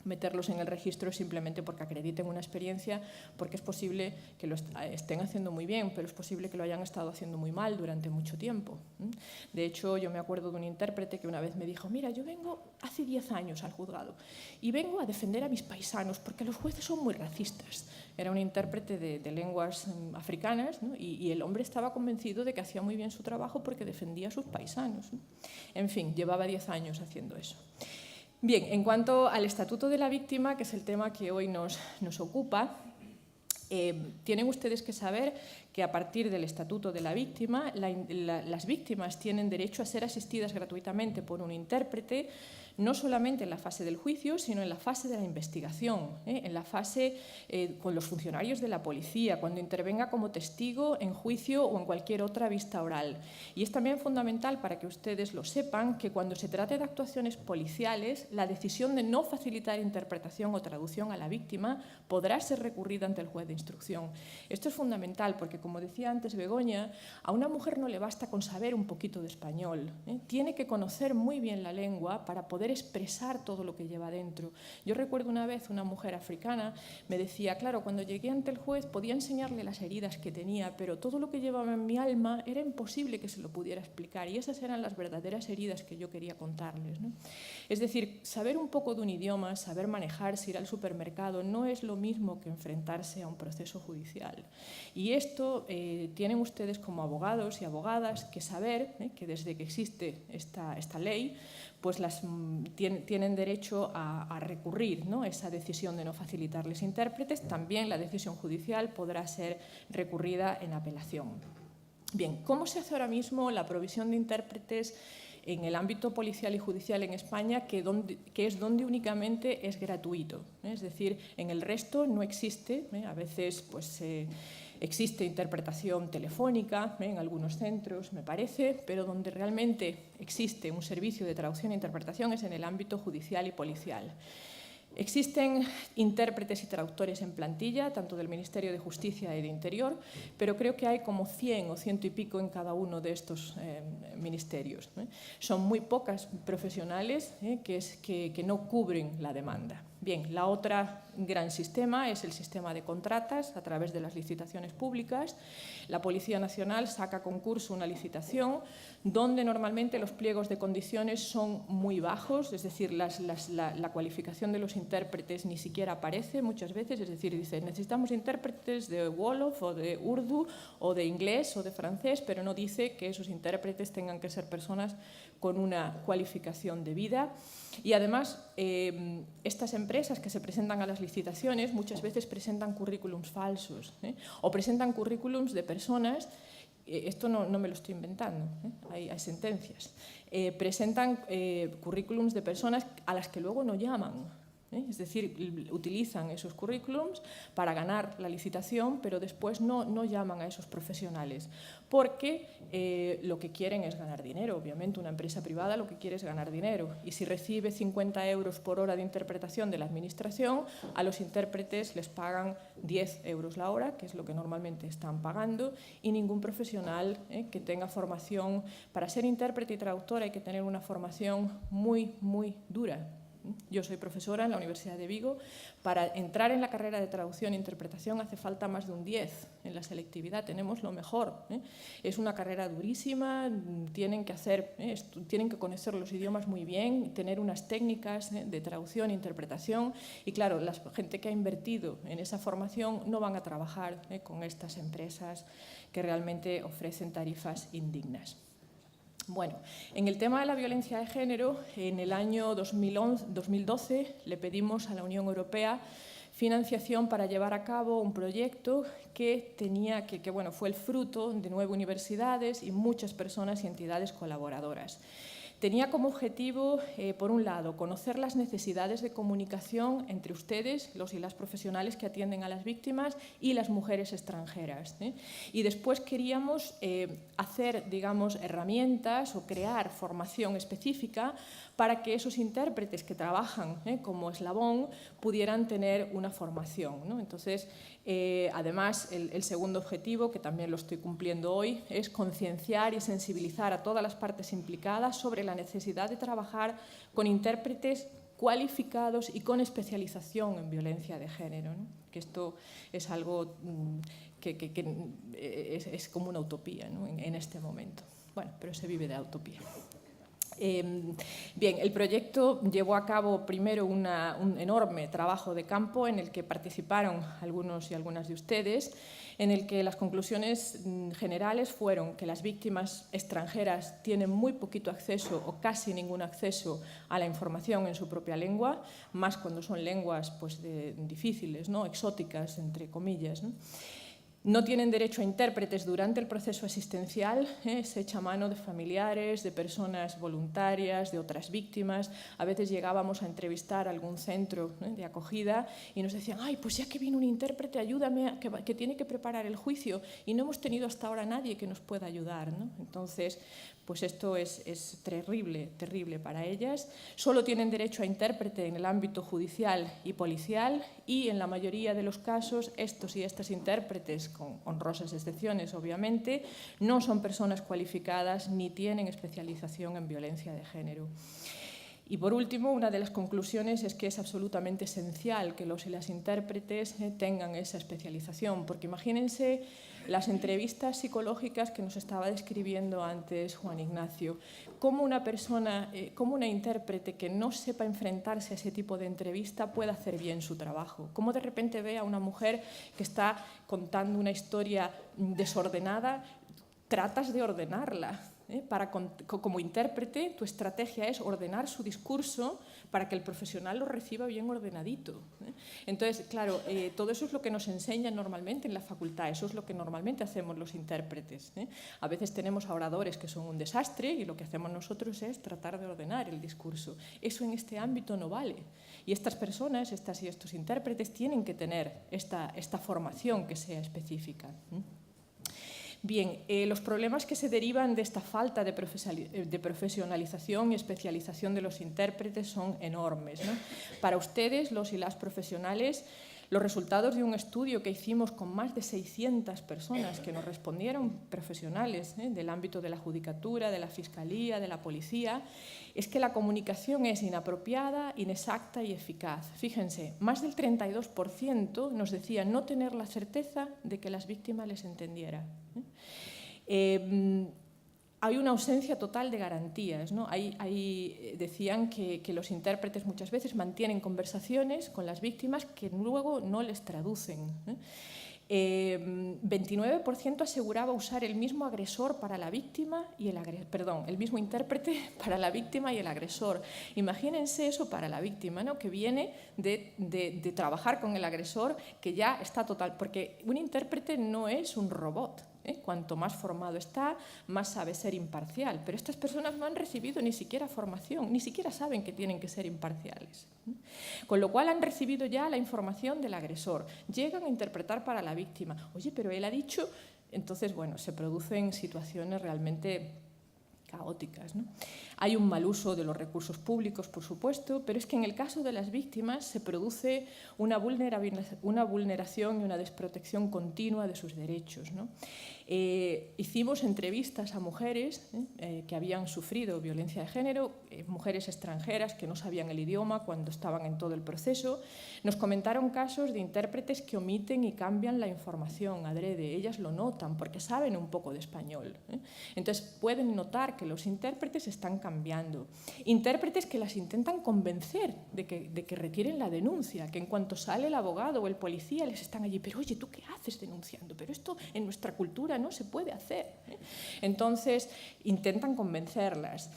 meterlos en el registro simplemente porque acrediten una experiencia, porque es posible que lo estén haciendo muy bien, pero es posible que lo hayan estado haciendo muy mal durante mucho tiempo. De hecho, yo me acuerdo de un intérprete que una vez me dijo, mira, yo vengo hace 10 años al juzgado y vengo a defender a mis paisanos porque los jueces son muy racistas. Era un intérprete de lenguas africanas, ¿no? y el hombre estaba convencido de que hacía muy bien su trabajo porque defendía a sus paisanos, ¿no? En fin, llevaba 10 años haciendo eso. Bien, en cuanto al Estatuto de la Víctima, que es el tema que hoy nos ocupa, tienen ustedes que saber que a partir del Estatuto de la Víctima, las víctimas tienen derecho a ser asistidas gratuitamente por un intérprete, no solamente en la fase del juicio, sino en la fase de la investigación, en la fase con los funcionarios de la policía, cuando intervenga como testigo en juicio o en cualquier otra vista oral. Y es también fundamental, para que ustedes lo sepan, que cuando se trate de actuaciones policiales, la decisión de no facilitar interpretación o traducción a la víctima podrá ser recurrida ante el juez de instrucción. Esto es fundamental porque, como decía antes Begoña, a una mujer no le basta con saber un poquito de español, tiene que conocer muy bien la lengua para poder expresar todo lo que lleva dentro. Yo recuerdo una vez una mujer africana me decía, claro, cuando llegué ante el juez podía enseñarle las heridas que tenía, pero todo lo que llevaba en mi alma era imposible que se lo pudiera explicar, y esas eran las verdaderas heridas que yo quería contarles, ¿no? Es decir, saber un poco de un idioma, saber manejarse, ir al supermercado, no es lo mismo que enfrentarse a un proceso judicial. Y esto tienen ustedes como abogados y abogadas que saber que desde que existe esta ley, pues tienen derecho a recurrir, ¿no?, esa decisión de no facilitarles intérpretes. También la decisión judicial podrá ser recurrida en apelación. Bien, ¿cómo se hace ahora mismo la provisión de intérpretes en el ámbito policial y judicial en España, que es donde únicamente es gratuito? Es decir, en el resto no existe, a veces pues existe interpretación telefónica en algunos centros, me parece, pero donde realmente existe un servicio de traducción e interpretación es en el ámbito judicial y policial. Existen intérpretes y traductores en plantilla, tanto del Ministerio de Justicia y de Interior, pero creo que hay como 100 o 100 y pico en cada uno de estos ministerios. Son muy pocas profesionales que no cubren la demanda. Bien, la otra gran sistema es el sistema de contratas a través de las licitaciones públicas. La Policía Nacional saca a concurso una licitación donde normalmente los pliegos de condiciones son muy bajos, es decir, la cualificación de los intérpretes ni siquiera aparece muchas veces, es decir, dice necesitamos intérpretes de Wolof o de Urdu o de inglés o de francés, pero no dice que esos intérpretes tengan que ser personas con una cualificación debida. Y además, estas empresas que se presentan a las licitaciones muchas veces presentan currículums falsos, o presentan currículums de personas, esto no me lo estoy inventando, hay sentencias, presentan currículums de personas a las que luego no llaman. Es decir, utilizan esos currículums para ganar la licitación, pero después no llaman a esos profesionales, porque lo que quieren es ganar dinero. Obviamente, una empresa privada lo que quiere es ganar dinero, y si recibe 50 euros por hora de interpretación de la Administración, a los intérpretes les pagan 10 euros la hora, que es lo que normalmente están pagando, y ningún profesional que tenga formación. Para ser intérprete y traductor hay que tener una formación muy, muy dura. Yo soy profesora en la Universidad de Vigo. Para entrar en la carrera de traducción e interpretación hace falta más de un 10 en la selectividad. Tenemos lo mejor. Es una carrera durísima, tienen que conocer los idiomas muy bien, tener unas técnicas de traducción e interpretación. Y claro, la gente que ha invertido en esa formación no van a trabajar con estas empresas que realmente ofrecen tarifas indignas. Bueno, en el tema de la violencia de género, en el año 2012 le pedimos a la Unión Europea financiación para llevar a cabo un proyecto que fue el fruto de 9 universidades y muchas personas y entidades colaboradoras. Tenía como objetivo, por un lado, conocer las necesidades de comunicación entre ustedes, los y las profesionales que atienden a las víctimas, y las mujeres extranjeras. Y después queríamos hacer, digamos, herramientas o crear formación específica para que esos intérpretes que trabajan como eslabón pudieran tener una formación, ¿no? Entonces, además, el segundo objetivo, que también lo estoy cumpliendo hoy, es concienciar y sensibilizar a todas las partes implicadas sobre la necesidad de trabajar con intérpretes cualificados y con especialización en violencia de género, ¿no? Que esto es algo que es como una utopía, ¿no? en este momento. Bueno, pero se vive de utopía. Bien, el proyecto llevó a cabo primero un enorme trabajo de campo en el que participaron algunos y algunas de ustedes, en el que las conclusiones generales fueron que las víctimas extranjeras tienen muy poquito acceso o casi ningún acceso a la información en su propia lengua, más cuando son lenguas pues, difíciles, ¿no? Exóticas, entre comillas, ¿no? No tienen derecho a intérpretes durante el proceso asistencial, se echa mano de familiares, de personas voluntarias, de otras víctimas. A veces llegábamos a entrevistar a algún centro de acogida y nos decían, ay, pues ya que viene un intérprete, ayúdame, que tiene que preparar el juicio, y no hemos tenido hasta ahora nadie que nos pueda ayudar, ¿no? Entonces, pues esto es terrible, terrible para ellas. Solo tienen derecho a intérprete en el ámbito judicial y policial, y en la mayoría de los casos estos y estas intérpretes, con honrosas excepciones obviamente, no son personas cualificadas ni tienen especialización en violencia de género. Y por último, una de las conclusiones es que es absolutamente esencial que los y las intérpretes tengan esa especialización, porque imagínense las entrevistas psicológicas que nos estaba describiendo antes Juan Ignacio. ¿Cómo una persona, cómo una intérprete que no sepa enfrentarse a ese tipo de entrevista puede hacer bien su trabajo? ¿Cómo de repente ve a una mujer que está contando una historia desordenada, tratas de ordenarla? Como intérprete, tu estrategia es ordenar su discurso para que el profesional lo reciba bien ordenadito. Entonces, claro, todo eso es lo que nos enseñan normalmente en la facultad, eso es lo que normalmente hacemos los intérpretes. A veces tenemos a oradores que son un desastre y lo que hacemos nosotros es tratar de ordenar el discurso. Eso en este ámbito no vale. Y estas personas, estas y estos intérpretes, tienen que tener esta formación que sea específica. Bien, los problemas que se derivan de esta falta de profesionalización y especialización de los intérpretes son enormes, ¿no? Para ustedes, los y las profesionales, los resultados de un estudio que hicimos con más de 600 personas que nos respondieron, profesionales del ámbito de la judicatura, de la fiscalía, de la policía, es que la comunicación es inapropiada, inexacta y eficaz. Fíjense, más del 32% nos decía no tener la certeza de que las víctimas les entendieran. Hay una ausencia total de garantías, ¿no? Decían que los intérpretes muchas veces mantienen conversaciones con las víctimas que luego no les traducen. 29% aseguraba usar el mismo agresor para la víctima y el mismo intérprete para la víctima y el agresor. Imagínense eso para la víctima, ¿no? Que viene de trabajar con el agresor, que ya está total, porque un intérprete no es un robot. Cuanto más formado está, más sabe ser imparcial. Pero estas personas no han recibido ni siquiera formación, ni siquiera saben que tienen que ser imparciales. Con lo cual han recibido ya la información del agresor. Llegan a interpretar para la víctima. Oye, pero él ha dicho... Entonces, bueno, se producen situaciones realmente caóticas, ¿no? Hay un mal uso de los recursos públicos, por supuesto, pero es que en el caso de las víctimas se produce una vulneración y una desprotección continua de sus derechos, ¿no? Hicimos entrevistas a mujeres que habían sufrido violencia de género, mujeres extranjeras que no sabían el idioma cuando estaban en todo el proceso. Nos comentaron casos de intérpretes que omiten y cambian la información adrede. Ellas lo notan porque saben un poco de español. Entonces pueden notar que los intérpretes están cambiando. Intérpretes que las intentan convencer de que retiren la denuncia, que en cuanto sale el abogado o el policía les están allí, pero oye, ¿tú qué haces denunciando? Pero esto en nuestra cultura día no se puede hacer. Entonces, intentan convencerlas.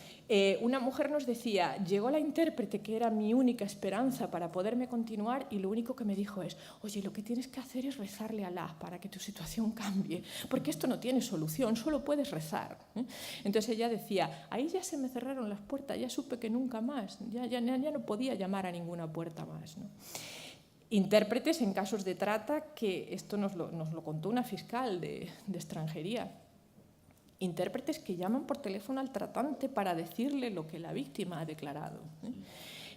Una mujer nos decía, llegó la intérprete, que era mi única esperanza para poderme continuar, y lo único que me dijo es, oye, lo que tienes que hacer es rezarle a Allah para que tu situación cambie, porque esto no tiene solución, solo puedes rezar. Entonces ella decía, ahí ya se me cerraron las puertas, ya supe que nunca más, ya no podía llamar a ninguna puerta más, ¿no? Intérpretes en casos de trata, que esto nos lo contó una fiscal de extranjería. Intérpretes que llaman por teléfono al tratante para decirle lo que la víctima ha declarado.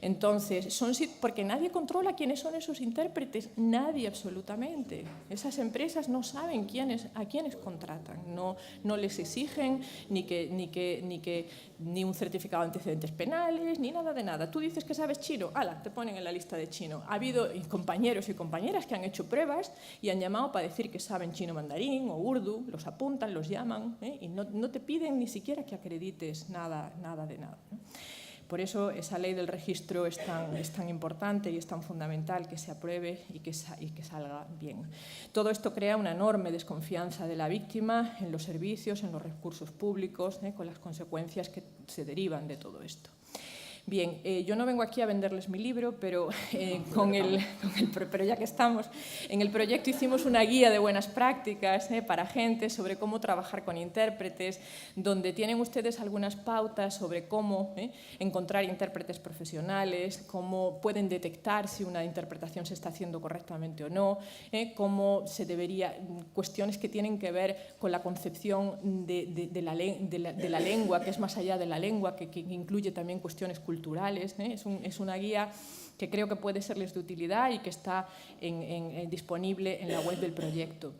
Entonces, porque nadie controla quiénes son esos intérpretes, nadie absolutamente. Esas empresas no saben a quiénes contratan, no les exigen ni un certificado de antecedentes penales, ni nada de nada. Tú dices que sabes chino, ¡hala!, te ponen en la lista de chino. Ha habido compañeros y compañeras que han hecho pruebas y han llamado para decir que saben chino mandarín o urdu, los apuntan, los llaman, y no te piden ni siquiera que acredites nada de nada, ¿no? Por eso esa ley del registro es tan importante y es tan fundamental que se apruebe y que salga bien. Todo esto crea una enorme desconfianza de la víctima en los servicios, en los recursos públicos, con las consecuencias que se derivan de todo esto. Bien, yo no vengo aquí a venderles mi libro, pero pero ya que estamos, en el proyecto hicimos una guía de buenas prácticas para gente sobre cómo trabajar con intérpretes, donde tienen ustedes algunas pautas sobre cómo encontrar intérpretes profesionales, cómo pueden detectar si una interpretación se está haciendo correctamente o no, cómo se debería, cuestiones que tienen que ver con la concepción de la lengua, que es más allá de la lengua, que incluye también cuestiones culturales. Es una guía que creo que puede serles de utilidad y que está disponible en la web del proyecto.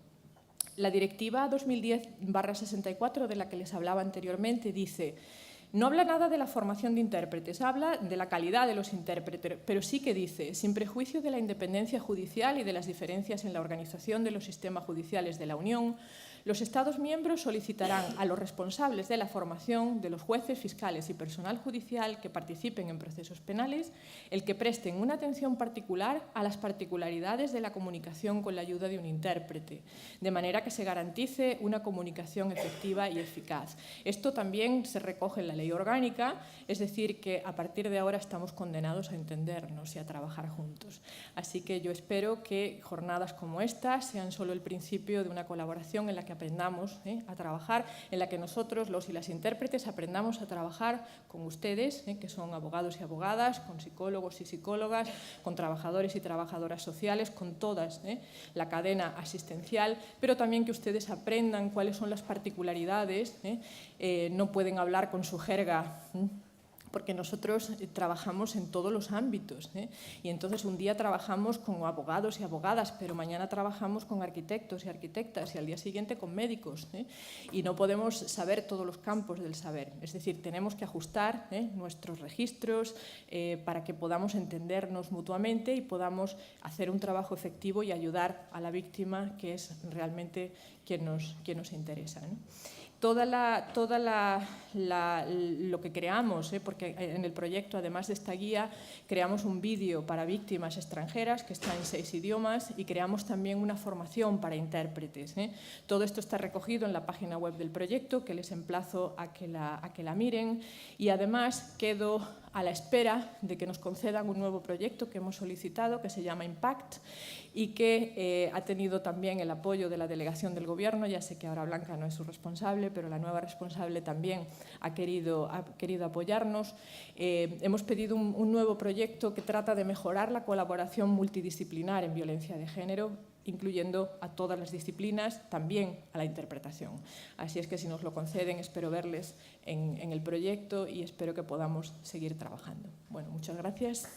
La Directiva 2010/64, de la que les hablaba anteriormente, dice: no habla nada de la formación de intérpretes, habla de la calidad de los intérpretes, pero sí que dice, sin prejuicio de la independencia judicial y de las diferencias en la organización de los sistemas judiciales de la Unión, los Estados miembros solicitarán a los responsables de la formación de los jueces, fiscales y personal judicial que participen en procesos penales el que presten una atención particular a las particularidades de la comunicación con la ayuda de un intérprete, de manera que se garantice una comunicación efectiva y eficaz. Esto también se recoge en la ley orgánica, es decir, que a partir de ahora estamos condenados a entendernos y a trabajar juntos. Así que yo espero que jornadas como estas sean solo el principio de una colaboración en la que aprendamos a trabajar, en la que nosotros, los y las intérpretes, aprendamos a trabajar con ustedes, que son abogados y abogadas, con psicólogos y psicólogas, con trabajadores y trabajadoras sociales, con todas la cadena asistencial, pero también que ustedes aprendan cuáles son las particularidades, no pueden hablar con su jerga, porque nosotros trabajamos en todos los ámbitos, y entonces un día trabajamos con abogados y abogadas, pero mañana trabajamos con arquitectos y arquitectas y al día siguiente con médicos, y no podemos saber todos los campos del saber. Es decir, tenemos que ajustar nuestros registros para que podamos entendernos mutuamente y podamos hacer un trabajo efectivo y ayudar a la víctima, que es realmente quien nos interesa, ¿no? Lo que creamos, porque en el proyecto, además de esta guía, creamos un vídeo para víctimas extranjeras que está en 6 idiomas y creamos también una formación para intérpretes. Todo esto está recogido en la página web del proyecto, que les emplazo a que la miren, y además quedo a la espera de que nos concedan un nuevo proyecto que hemos solicitado, que se llama Impact, y que ha tenido también el apoyo de la delegación del Gobierno. Ya sé que ahora Blanca no es su responsable, pero la nueva responsable también ha querido apoyarnos. Hemos pedido un nuevo proyecto que trata de mejorar la colaboración multidisciplinar en violencia de género, incluyendo a todas las disciplinas, también a la interpretación. Así es que, si nos lo conceden, espero verles en el proyecto y espero que podamos seguir trabajando. Bueno, muchas gracias.